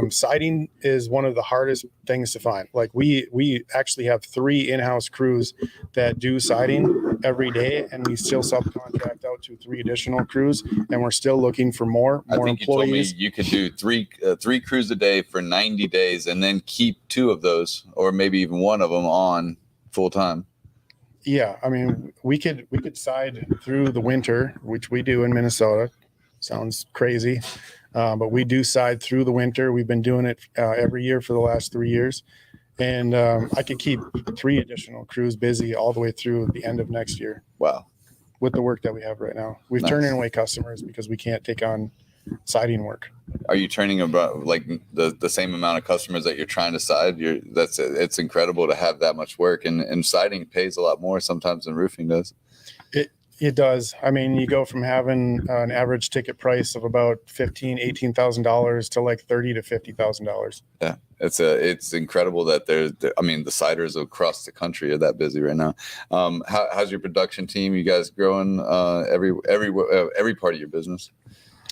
Speaker 5: siding is one of the hardest things to find. Like we actually have 3 in-house crews that do siding every day, and we still subcontract out to 3 additional crews, and we're still looking for more employees.
Speaker 2: You told me you could do three crews a day for 90 days and then keep 2 of those, or maybe even 1 of them on full time.
Speaker 5: Yeah, I mean, we could side through the winter, which we do in Minnesota. Sounds crazy, but we do side through the winter. We've been doing it every year for the last 3 years, and I could keep 3 additional crews busy all the way through the end of next year.
Speaker 2: Wow.
Speaker 5: With the work that we have right now, we've turned away customers because we can't take on siding work.
Speaker 2: Are you turning about like the same amount of customers that you're trying to side? It's incredible to have that much work, and siding pays a lot more sometimes than roofing does.
Speaker 5: It does. I mean, you go from having an average ticket price of about $18,000 to like $30,000 to $50,000.
Speaker 2: Yeah, it's incredible that the siders across the country are that busy right now. How's your production team? You guys growing every part of your business?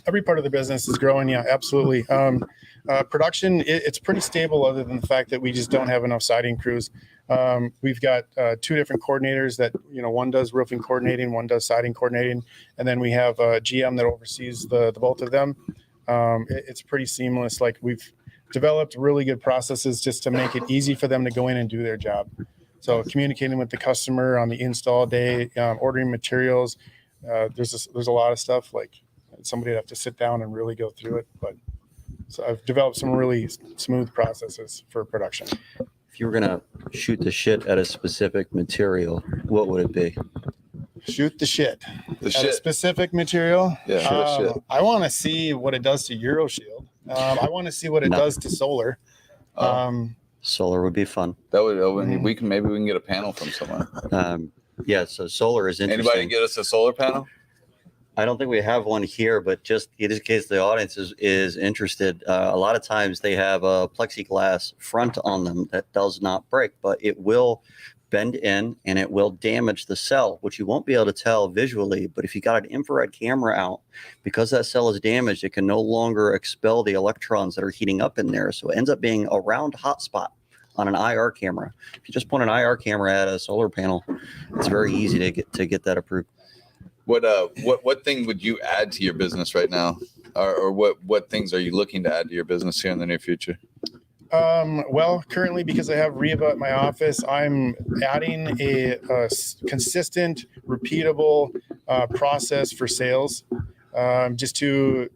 Speaker 5: Every part of the business is growing. Yeah, absolutely. Production, it's pretty stable, other than the fact that we just don't have enough siding crews. We've got 2 different coordinators that, one does roofing coordinating, one does siding coordinating. And then we have a GM that oversees the both of them. It's pretty seamless. Like, we've developed really good processes just to make it easy for them to go in and do their job. So communicating with the customer on the install day, ordering materials, there's a lot of stuff, like somebody would have to sit down and really go through it. But so I've developed some really smooth processes for production.
Speaker 3: If you were going to shoot the shit at a specific material, what would it be?
Speaker 5: Shoot the shit.
Speaker 2: The
Speaker 5: at
Speaker 2: shit.
Speaker 5: a specific material.
Speaker 2: Yeah. Shit.
Speaker 5: I want to see what it does to EuroShield. I want to see what it does to solar.
Speaker 3: Solar would be fun.
Speaker 2: That would we can get a panel from someone.
Speaker 3: Yeah, so solar is interesting.
Speaker 2: Anybody get us a solar panel?
Speaker 3: I don't think we have one here, but just in case the audience is interested, a lot of times they have a plexiglass front on them that does not break, but it will bend in and it will damage the cell, which you won't be able to tell visually. But if you got an infrared camera out, because that cell is damaged, it can no longer expel the electrons that are heating up in there. So it ends up being a round hot spot on an IR camera. If you just point an IR camera at a solar panel, it's very easy to get that approved.
Speaker 2: What thing would you add to your business right now, or what things are you looking to add to your business here in the near future?
Speaker 5: Well, currently, because I have Reva at my office, I'm adding a consistent, repeatable process for sales, just to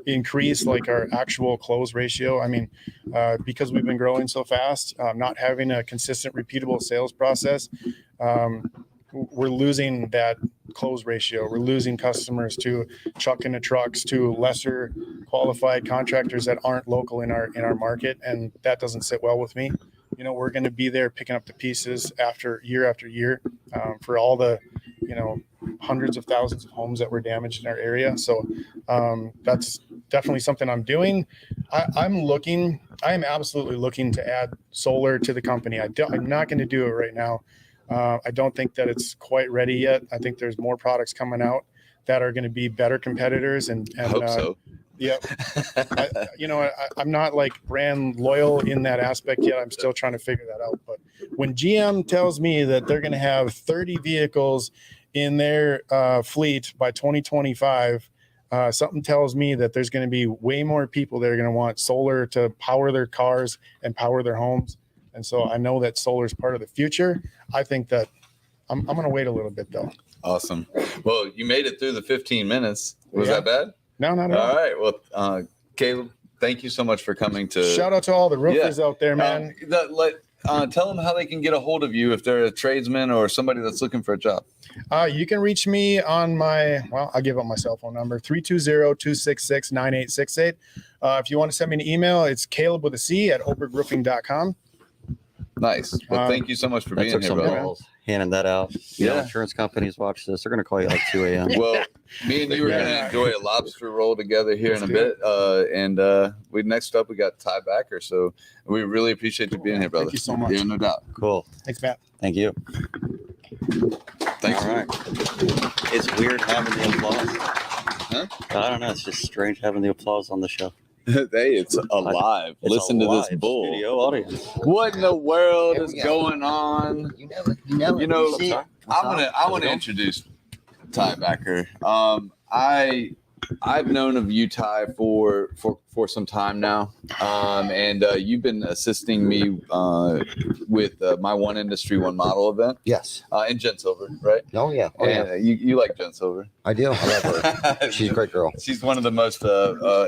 Speaker 5: increase like our actual close ratio. I mean, because we've been growing so fast, not having a consistent, repeatable sales process, we're losing that close ratio. We're losing customers to truck into trucks, to lesser qualified contractors that aren't local in our market, and that doesn't sit well with me. You know, we're going to be there picking up the pieces after year for all the, you know, hundreds of thousands of homes that were damaged in our area. So that's definitely something I'm doing. I am absolutely looking to add solar to the company. I'm not going to do it right now. I don't think that it's quite ready yet. I think there's more products coming out that are going to be better competitors. And
Speaker 2: I hope so.
Speaker 5: Yeah. I'm not like brand loyal in that aspect yet. I'm still trying to figure that out. But when GM tells me that they're going to have 30 vehicles in their fleet by 2025, something tells me that there's going to be way more people that are going to want solar to power their cars and power their homes. And so I know that solar is part of the future. I think that I'm going to wait a little bit though.
Speaker 2: Awesome. Well, you made it through the 15 minutes. Was that bad?
Speaker 5: No, not at all.
Speaker 2: All right. Well, Caleb, thank you so much for coming to.
Speaker 5: Shout out to all the roofers out there, man.
Speaker 2: Tell them how they can get a hold of you if they're a tradesman or somebody that's looking for a job.
Speaker 5: You can reach me on I'll give up my cell phone number, 320-266-9868. If you want to send me an email, it's Caleb with a C at obergroofing.com.
Speaker 2: Nice. Well, thank you so much for being here,
Speaker 3: some
Speaker 2: brother.
Speaker 3: calls, handing that out. You know, insurance companies watch this. They're going to call you like 2 a.m.
Speaker 2: Well, me and you are going to enjoy a lobster roll together here in a bit. Next up, we got Ty Backer. So we really appreciate you being here, brother.
Speaker 5: Thank you so much.
Speaker 2: Yeah, no doubt.
Speaker 3: Cool.
Speaker 5: Thanks, Matt.
Speaker 3: Thank you.
Speaker 2: Thanks.
Speaker 3: All right. It's weird having the applause.
Speaker 2: Huh?
Speaker 3: I don't know. It's just strange having the applause on the show.
Speaker 2: Hey, it's alive.
Speaker 3: It's
Speaker 2: Listen
Speaker 3: a
Speaker 2: to this
Speaker 3: live
Speaker 2: bull.
Speaker 3: studio audience.
Speaker 2: What in the world
Speaker 6: There
Speaker 2: is
Speaker 6: we go.
Speaker 2: going on?
Speaker 6: You know it. See it.
Speaker 2: I want to introduce Ty Backer. I've known of you, Ty, for some time now, and you've been assisting me with my One Industry One Model event.
Speaker 6: Yes.
Speaker 2: And Jen Silver, right?
Speaker 6: Oh yeah. Oh yeah.
Speaker 2: And you like Jen Silver?
Speaker 6: I do. I love her. She's a great girl.
Speaker 2: She's one of the most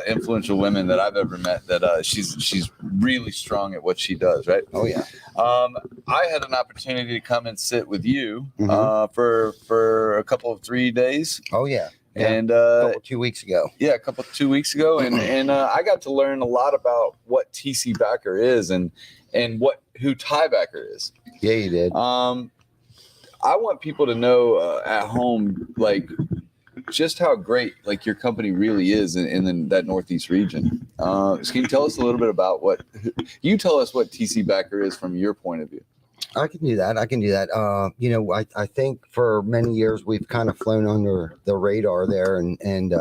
Speaker 2: influential women that I've ever met. That she's really strong at what she does, right?
Speaker 6: Oh yeah.
Speaker 2: I had an opportunity to come and sit with you
Speaker 6: Mhm.
Speaker 2: for a couple of 3 days.
Speaker 6: Oh yeah. Yeah.
Speaker 2: And
Speaker 6: 2 weeks ago.
Speaker 2: yeah, 2 weeks ago, and I got to learn a lot about what TC Backer is and who Ty Backer is.
Speaker 6: Yeah, you did.
Speaker 2: I want people to know at home, like, just how great like your company really is in that Northeast region. So can you tell us a little bit about tell us what TC Backer is from your point of view?
Speaker 6: I can do that. I think for many years we've kind of flown under the radar there, and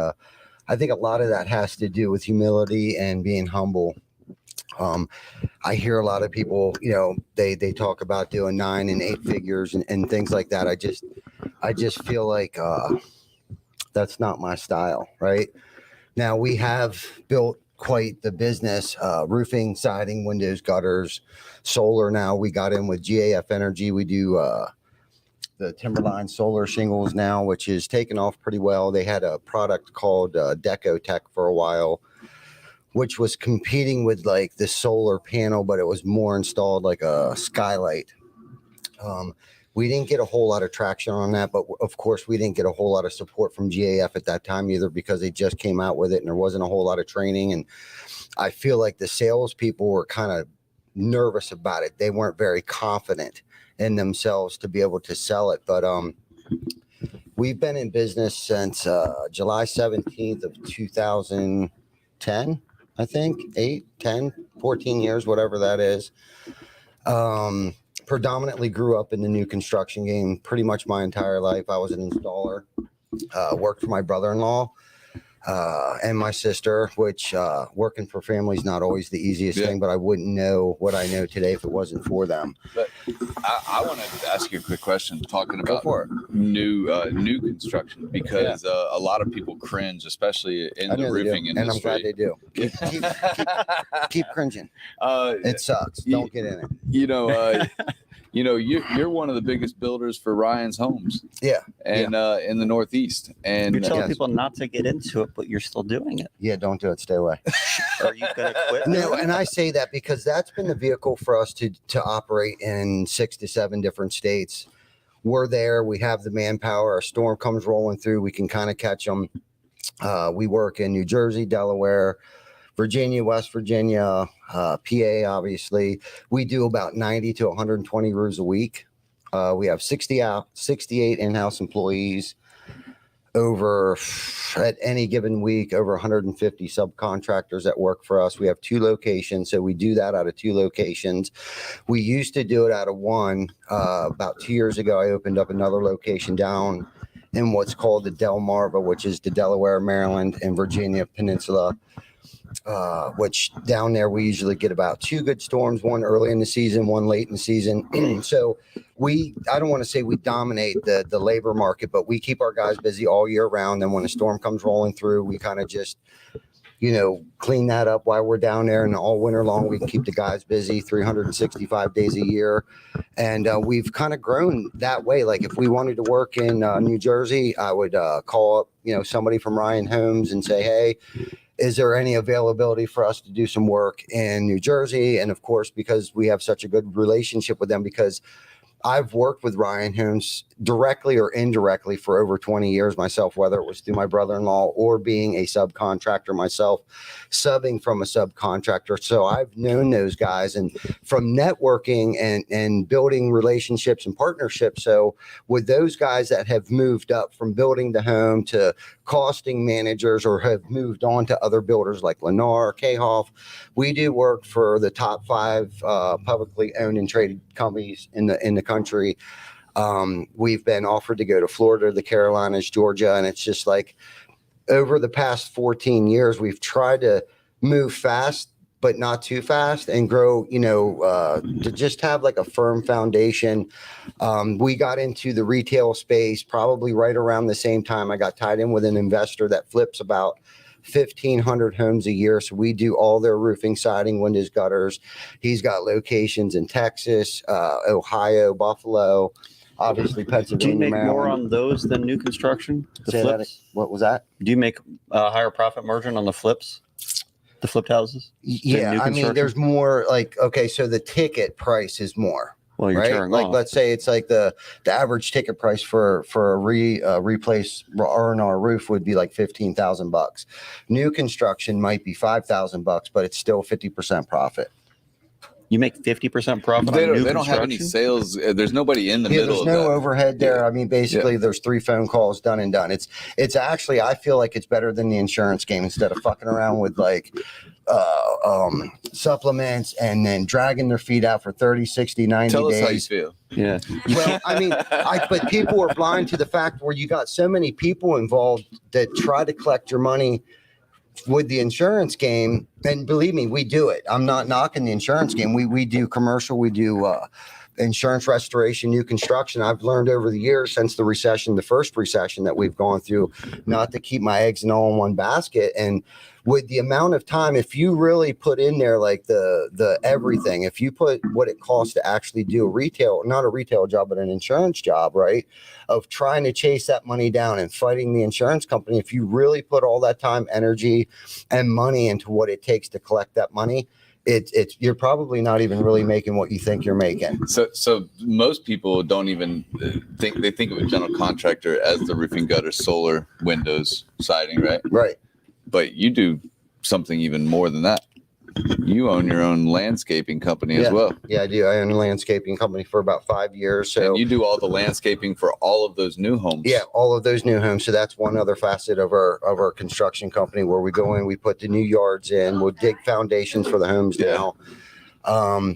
Speaker 6: I think a lot of that has to do with humility and being humble. I hear a lot of people, they talk about doing 9 and 8 figures and things like that. I just feel like that's not my style. Right now, we have built quite the business, roofing, siding, windows, gutters, solar. Now we got in with GAF Energy. We do the Timberline solar shingles now, which is taken off pretty well. They had a product called Deco Tech for a while, which was competing with like the solar panel, but it was more installed like a skylight. We didn't get a whole lot of traction on that, but of course we didn't get a whole lot of support from GAF at that time either, because they just came out with it and there wasn't a whole lot of training. And I feel like the salespeople were kind of nervous about it. They weren't very confident in themselves to be able to sell it. But we've been in business since July 17th of 2010, I think, 8, 10, 14 years, whatever that is. Predominantly grew up in the new construction game pretty much my entire life. I was an installer, worked for my brother-in-law and my sister, which working for family is not always the easiest thing, but I wouldn't know what I know today if it wasn't for them.
Speaker 2: But I want to ask you a quick question talking about
Speaker 6: for it.
Speaker 2: new construction, because a lot of people cringe, especially in the roofing industry.
Speaker 6: And I'm glad they do. Keep cringing. It sucks. Don't get in it.
Speaker 2: You're one of the biggest builders for Ryan's Homes.
Speaker 6: Yeah.
Speaker 2: And in the Northeast. And
Speaker 3: You're telling people not to get into it, but you're still doing it.
Speaker 6: Yeah, don't do it. Stay away.
Speaker 3: Are you going to quit?
Speaker 6: No, and I say that because that's been the vehicle for us to operate in 6 to 7 different states we're there. We have the manpower. A storm comes rolling through, we can kind of catch them. We work in New Jersey, Delaware, Virginia, West Virginia, PA, obviously. We do about 90 to 120 roofs a week. We have 68 in-house employees. Over at any given week, over 150 subcontractors that work for us. We have 2 locations, so we do that out of 2 locations. We used to do it out of 1. About 2 years ago, I opened up another location down in what's called the Delmarva, which is the Delaware, Maryland, and Virginia Peninsula. Which down there we usually get about 2 good storms, one early in the season, one late in the season. So I don't want to say we dominate the labor market, but we keep our guys busy all year round. And when a storm comes rolling through, we kind of just, clean that up while we're down there, and all winter long we can keep the guys busy 365 days a year. And we've kind of grown that way. Like if we wanted to work in New Jersey, I would call up, somebody from Ryan Homes and say, hey, is there any availability for us to do some work in New Jersey? And of course, because we have such a good relationship with them, because I've worked with Ryan Homes directly or indirectly for over 20 years myself, whether it was through my brother-in-law or being a subcontractor myself, subbing from a subcontractor. So I've known those guys, and from networking and building relationships and partnerships. So with those guys that have moved up from building the home to costing managers or have moved on to other builders like Lennar, Kayhoff, we do work for the top 5 publicly owned and traded companies in the country. We've been offered to go to Florida, the Carolinas, Georgia, and it's just like over the past 14 years, we've tried to move fast, but not too fast, and grow, to just have like a firm foundation. We got into the retail space probably right around the same time. I got tied in with an investor that flips about 1,500 homes a year. So we do all their roofing, siding, windows, gutters. He's got locations in Texas, Ohio, Buffalo, obviously Pennsylvania.
Speaker 3: Do you make
Speaker 6: Maryland.
Speaker 3: more on those than new construction? The
Speaker 6: Say that,
Speaker 3: flips?
Speaker 6: what was that?
Speaker 3: Do you make a higher profit margin on the flips? The flipped houses?
Speaker 6: Yeah,
Speaker 3: new
Speaker 6: I mean,
Speaker 3: construction?
Speaker 6: there's more like, okay, so the ticket price is more.
Speaker 3: Well, you're
Speaker 6: right?
Speaker 3: tearing
Speaker 6: Like,
Speaker 3: off.
Speaker 6: let's say it's like the average ticket price for a replace R&R roof would be like $15,000. New construction might be $5,000, but it's still 50% profit.
Speaker 3: You make 50% profit
Speaker 2: They
Speaker 3: on new
Speaker 2: don't have any
Speaker 3: construction?
Speaker 2: sales. There's nobody in the
Speaker 6: Yeah,
Speaker 2: middle
Speaker 6: there's
Speaker 2: of
Speaker 6: no
Speaker 2: that.
Speaker 6: overhead there.
Speaker 2: Yeah.
Speaker 6: I mean, basically, there's 3 phone calls done and done. It's actually, I feel like it's better than the insurance game, instead of fucking around with like supplements and then dragging their feet out for 30, 60, 90
Speaker 2: Tell
Speaker 6: days.
Speaker 2: us how you feel.
Speaker 3: Yeah.
Speaker 6: Well, I mean, but people are blind to the fact where you got so many people involved that try to collect your money with the insurance game. And believe me, we do it. I'm not knocking the insurance game. We do commercial. We do insurance restoration, new construction. I've learned over the years since the recession, the first recession that we've gone through, not to keep my eggs all in one basket. And with the amount of time, if you really put in there like the everything, if you put what it costs to actually do not a retail job, but an insurance job, right? Of trying to chase that money down and fighting the insurance company, if you really put all that time, energy, and money into what it takes to collect that money, it's you're probably not even really making what you think you're making.
Speaker 2: So most people don't even think of a general contractor as the roofing, gutter, solar, windows, siding, right?
Speaker 6: Right.
Speaker 2: But you do something even more than that. You own your own landscaping company as well.
Speaker 6: Yeah, I do. I own a landscaping company for about 5 years. So
Speaker 2: And you do all the landscaping for all of those new homes.
Speaker 6: yeah, all of those new homes. So that's one other facet of our construction company, where we go in, we put the new yards in, we'll dig foundations for the homes
Speaker 2: Yeah.
Speaker 6: now.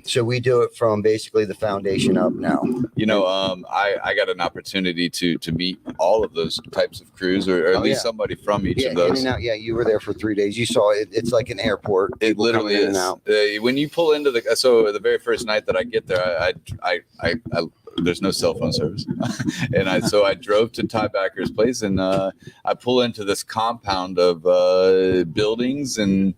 Speaker 6: So we do it from basically the foundation up now.
Speaker 2: You know, I got an opportunity to meet all of those types of crews, or at
Speaker 6: Oh,
Speaker 2: least
Speaker 6: yeah.
Speaker 2: somebody from each
Speaker 6: Yeah,
Speaker 2: of
Speaker 6: in
Speaker 2: those.
Speaker 6: and out. Yeah, you were there for 3 days. You saw it. It's like an airport.
Speaker 2: It
Speaker 6: People
Speaker 2: literally
Speaker 6: coming in
Speaker 2: is.
Speaker 6: and out.
Speaker 2: When you pull into so the very first night that I get there, I there's no cell phone service, and I drove to Ty Backer's place, and I pull into this compound of buildings, and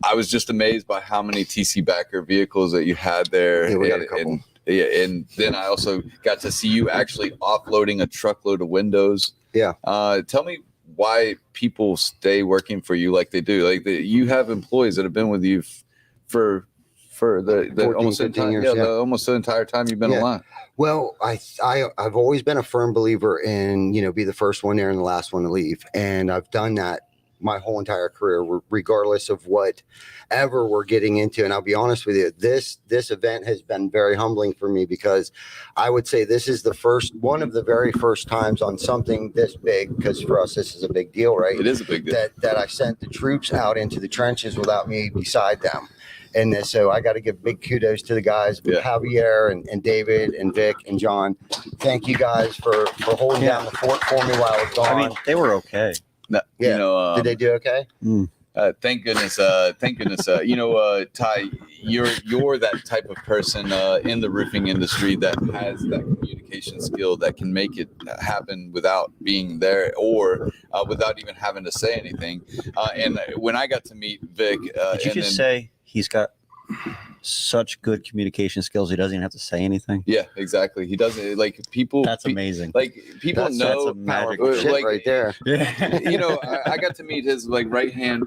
Speaker 2: I was just amazed by how many TC Backer vehicles that you had there.
Speaker 6: Yeah, we got a couple.
Speaker 2: And then I also got to see you actually offloading a truckload of windows.
Speaker 6: Yeah.
Speaker 2: Tell me why people stay working for you like they do. Like you have employees that have been with you for for the
Speaker 6: 14,
Speaker 2: almost the
Speaker 6: 15
Speaker 2: entire,
Speaker 6: years,
Speaker 2: yeah,
Speaker 6: yeah.
Speaker 2: almost the entire time you've been
Speaker 6: Yeah.
Speaker 2: alive.
Speaker 6: Well, I've always been a firm believer in, be the first one there and the last one to leave. And I've done that my whole entire career, regardless of whatever we're getting into. And I'll be honest with you, this event has been very humbling for me, because I would say this is one of the very first times on something this big, because for us, this is a big deal, right?
Speaker 2: It is a big deal.
Speaker 6: That I sent the troops out into the trenches without me beside them. And so I got to give big kudos to the guys,
Speaker 2: Yeah.
Speaker 6: Javier and David and Vic and John. Thank you guys for holding down the fort for me while I was gone.
Speaker 3: I mean, they were okay.
Speaker 2: No,
Speaker 6: Yeah. Did they do okay?
Speaker 2: Thank goodness. Ty, you're that type of person in the roofing industry that has that communication skill that can make it happen without being there or without even having to say anything. And when I got to meet Vic,
Speaker 3: Did you just say he's got such good communication skills he doesn't even have to say anything?
Speaker 2: Yeah, exactly. He doesn't like people.
Speaker 3: That's amazing.
Speaker 2: Like people
Speaker 6: That's
Speaker 2: know
Speaker 3: a magic
Speaker 6: Shit
Speaker 2: like,
Speaker 6: right there.
Speaker 2: I got to meet his like right hand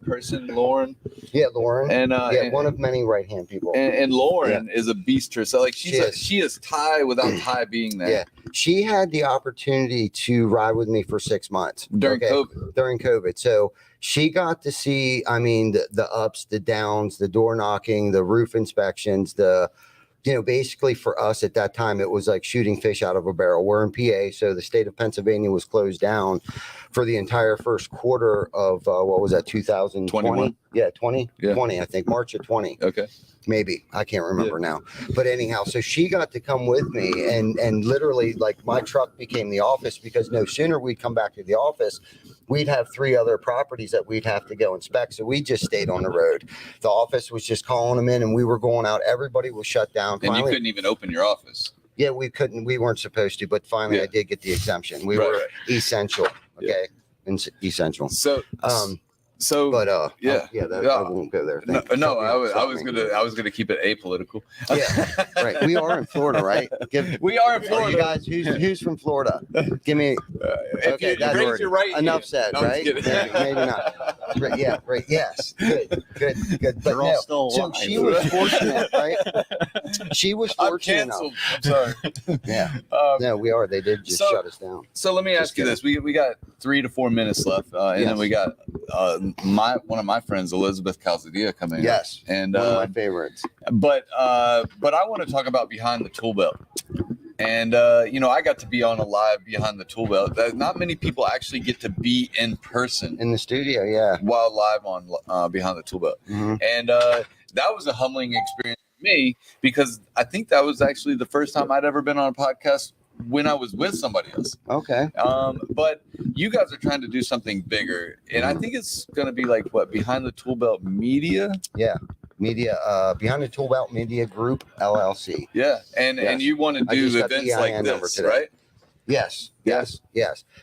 Speaker 2: person, Lauren.
Speaker 6: Yeah, Lauren.
Speaker 2: And
Speaker 6: one of many right hand people.
Speaker 2: And Lauren is a beast herself. Like she is Ty without Ty being there.
Speaker 6: Yeah, she had the opportunity to ride with me for 6 months
Speaker 2: During COVID.
Speaker 6: So she got to see, I mean, the ups, the downs, the door knocking, the roof inspections, basically for us at that time, it was like shooting fish out of a barrel. We're in PA, so the state of Pennsylvania was closed down for the entire first quarter of, 2020?
Speaker 2: 21?
Speaker 6: Yeah, 2020, I think, March of 20.
Speaker 2: Okay.
Speaker 6: Maybe, I can't remember now, but anyhow, so she got to come with me, and literally, like, my truck became the office, because no sooner we'd come back to the office, we'd have 3 other properties that we'd have to go inspect. So we just stayed on the road. The office was just calling them in, and we were going out. Everybody was shut down.
Speaker 2: And you couldn't even open your office.
Speaker 6: Yeah, we couldn't. We weren't supposed to, but finally, I did get the exemption. We were essential. Okay, essential.
Speaker 2: So.
Speaker 6: But I won't go there.
Speaker 2: I was gonna keep it apolitical.
Speaker 6: Yeah, right. We are in Florida, right?
Speaker 2: We are in Florida.
Speaker 6: You guys, who's from Florida? Give me. Okay, that's enough said,
Speaker 2: No,
Speaker 6: right? Maybe not. Right, yeah, right. Yes. Good. But
Speaker 3: They're all still alive.
Speaker 6: So she was fortunate, right? She was fortunate enough.
Speaker 2: I'm sorry.
Speaker 6: Yeah. No, we are. They did just shut us down.
Speaker 2: So let me ask you this: we got 3 to 4 minutes left, and then we got one of my friends, Elizabeth Calzadilla, coming.
Speaker 6: Yes,
Speaker 2: and
Speaker 6: one of my favorites.
Speaker 2: But I want to talk about Behind the Tool Belt. And I got to be on a live Behind the Tool Belt. Not many people actually get to be in person
Speaker 6: in the studio, yeah,
Speaker 2: while live on Behind the Tool Belt.
Speaker 6: Mm-hmm.
Speaker 2: And that was a humbling experience for me, because I think that was actually the first time I'd ever been on a podcast when I was with somebody else.
Speaker 6: Okay.
Speaker 2: But you guys are trying to do something bigger, and I think it's going to be like Behind the Tool Belt Media.
Speaker 6: Yeah. Media, Behind the Tool Belt Media Group LLC.
Speaker 2: Yeah, and you want to do events like this, right?
Speaker 6: Yes.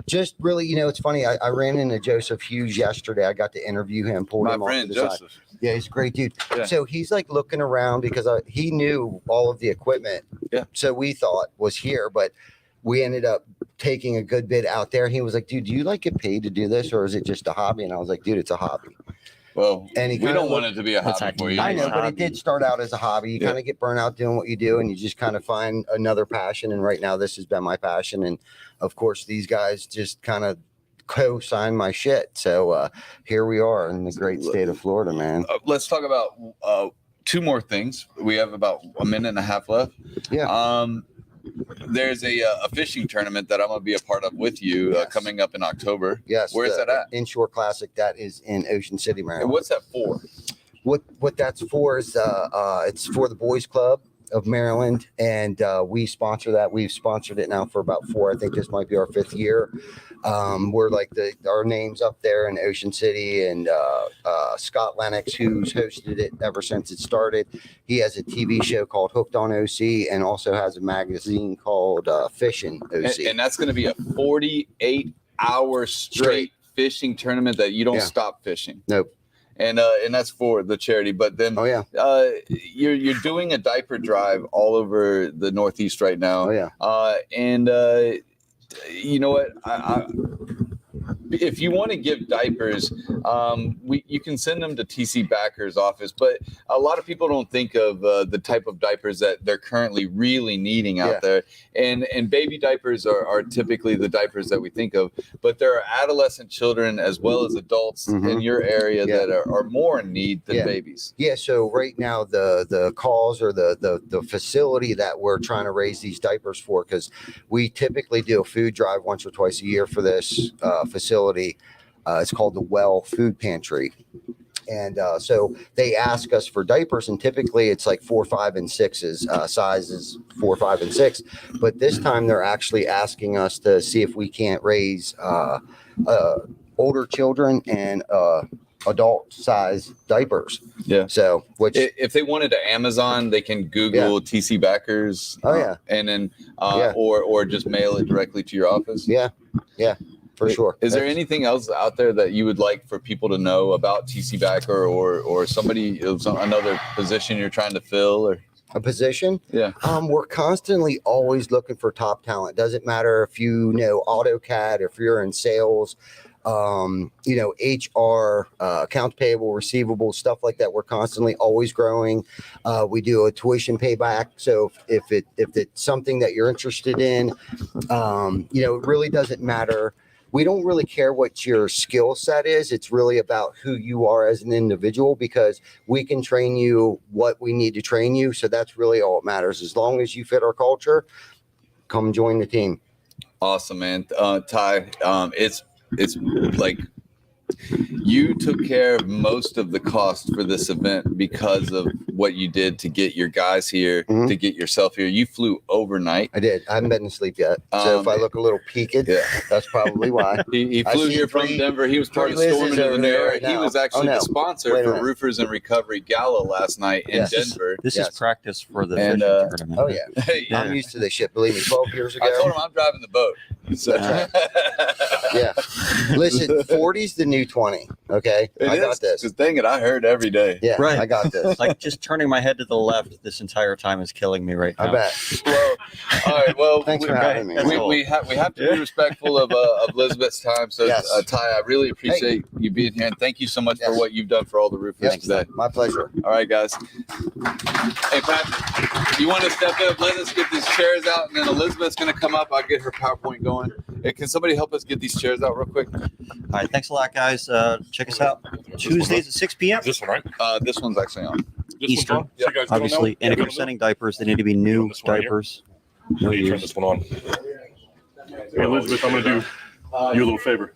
Speaker 6: Just really, it's funny. I ran into Joseph Hughes yesterday. I got to interview him. Pulled him
Speaker 2: my friend
Speaker 6: off to the
Speaker 2: Joseph.
Speaker 6: side. Yeah, he's a great dude.
Speaker 2: Yeah.
Speaker 6: So he's like looking around, because he knew all of the equipment.
Speaker 2: Yeah.
Speaker 6: So we thought was here, but we ended up taking a good bit out there. And he was like, "Dude, do you like get paid to do this, or is it just a hobby?" And I was like, "Dude, it's a hobby."
Speaker 2: Well,
Speaker 6: and
Speaker 2: we don't want it to be a hobby for you.
Speaker 6: I know, but it did start out as a hobby. You kind of get burnt out doing what you do, and you just kind of find another passion. And right now, this has been my passion. And of course, these guys just kind of co-sign my shit. So here we are in the great state of Florida, man.
Speaker 2: Let's talk about 2 more things. We have about a minute and a half left.
Speaker 6: Yeah.
Speaker 2: There's a fishing tournament that I'm going to be a part of with you coming up in October.
Speaker 6: Yes.
Speaker 2: Where's that at?
Speaker 6: Inshore Classic. That is in Ocean City, Maryland.
Speaker 2: And what's that for?
Speaker 6: What that's for is it's for the Boys Club of Maryland, and we sponsor that. We've sponsored it now for about 4. I think this might be our 5th year. We're like our names up there in Ocean City, and Scott Lennox, who's hosted it ever since it started. He has a TV show called Hooked on OC, and also has a magazine called Fishing OC.
Speaker 2: And that's going to be a 48-hour straight fishing tournament that you don't stop fishing.
Speaker 6: Nope.
Speaker 2: And that's for the charity. But then you're doing a diaper drive all over the Northeast right now.
Speaker 6: Oh yeah.
Speaker 2: And you know what? if you want to give diapers, you can send them to TC Backer's office. But a lot of people don't think of the type of diapers that they're currently really needing out there. And baby diapers are typically the diapers that we think of. But there are adolescent children as well as adults in your area that are more in need than babies.
Speaker 6: Yeah. So right now, the cause or the facility that we're trying to raise these diapers for, because we typically do a food drive once or twice a year for this facility. It's called the Well Food Pantry. And so they ask us for diapers, and typically it's like 4, 5, and 6s, sizes 4, 5, and 6. But this time they're actually asking us to see if we can't raise older children and adult size diapers.
Speaker 2: Yeah.
Speaker 6: So which
Speaker 2: if they wanted to Amazon, they can Google TC Backers. And then or just mail it directly to your office.
Speaker 6: Yeah. For sure.
Speaker 2: Is there anything else out there that you would like for people to know about TC Backer or somebody, another position you're trying to fill or
Speaker 6: a position?
Speaker 2: Yeah.
Speaker 6: We're constantly always looking for top talent. Doesn't matter if you know AutoCAD, if you're in sales, HR, accounts payable, receivable, stuff like that. We're constantly always growing. We do a tuition payback. So if it's something that you're interested in, it really doesn't matter. We don't really care what your skill set is. It's really about who you are as an individual, because we can train you what we need to train you. So that's really all that matters. As long as you fit our culture, come join the team.
Speaker 2: Awesome, man. Ty, it's like you took care of most of the cost for this event because of what you did to get your guys here, to get yourself here. You flew overnight.
Speaker 6: I did. I haven't been to sleep yet. So if I look a little peaked, that's probably why.
Speaker 2: He flew here from Denver. He was part of Storm into the New Era. He was actually the sponsor for Roofers and Recovery Gala last night in Denver.
Speaker 3: This is practice for the
Speaker 2: And,
Speaker 3: tournament.
Speaker 6: Oh, yeah. I'm used to this shit. Believe me, 12 years ago.
Speaker 2: I told him I'm driving the boat. So.
Speaker 6: Yeah. Listen, 40's the new 20. Okay. I got this.
Speaker 2: Dang it, I heard every day.
Speaker 6: Yeah.
Speaker 3: Right.
Speaker 6: I got this.
Speaker 3: Like just turning my head to the left this entire time is killing me right now.
Speaker 6: I bet.
Speaker 2: Well, all right. Well,
Speaker 6: Thanks for having me.
Speaker 2: We have to be respectful of Elizabeth's time. So, Ty, I really appreciate you being here, and thank you so much for what you've done for all the roofers today.
Speaker 6: My pleasure.
Speaker 2: All right, guys. Hey, Patrick, you want to step up? Let us get these chairs out, and then Elizabeth's going to come up. I'll get her PowerPoint going. Hey, can somebody help us get these chairs out real quick?
Speaker 3: All right. Thanks a lot, guys. Check us out Tuesdays at 6 p.m.
Speaker 7: This one, right?
Speaker 2: This one's actually on.
Speaker 7: This
Speaker 3: Eastern.
Speaker 7: one's on? So you guys don't
Speaker 3: Obviously,
Speaker 7: know?
Speaker 3: and if you're sending diapers, they need to be new
Speaker 7: This one right here?
Speaker 3: diapers.
Speaker 7: Let me turn this one on. Hey, Elizabeth, I'm going to do you a little favor.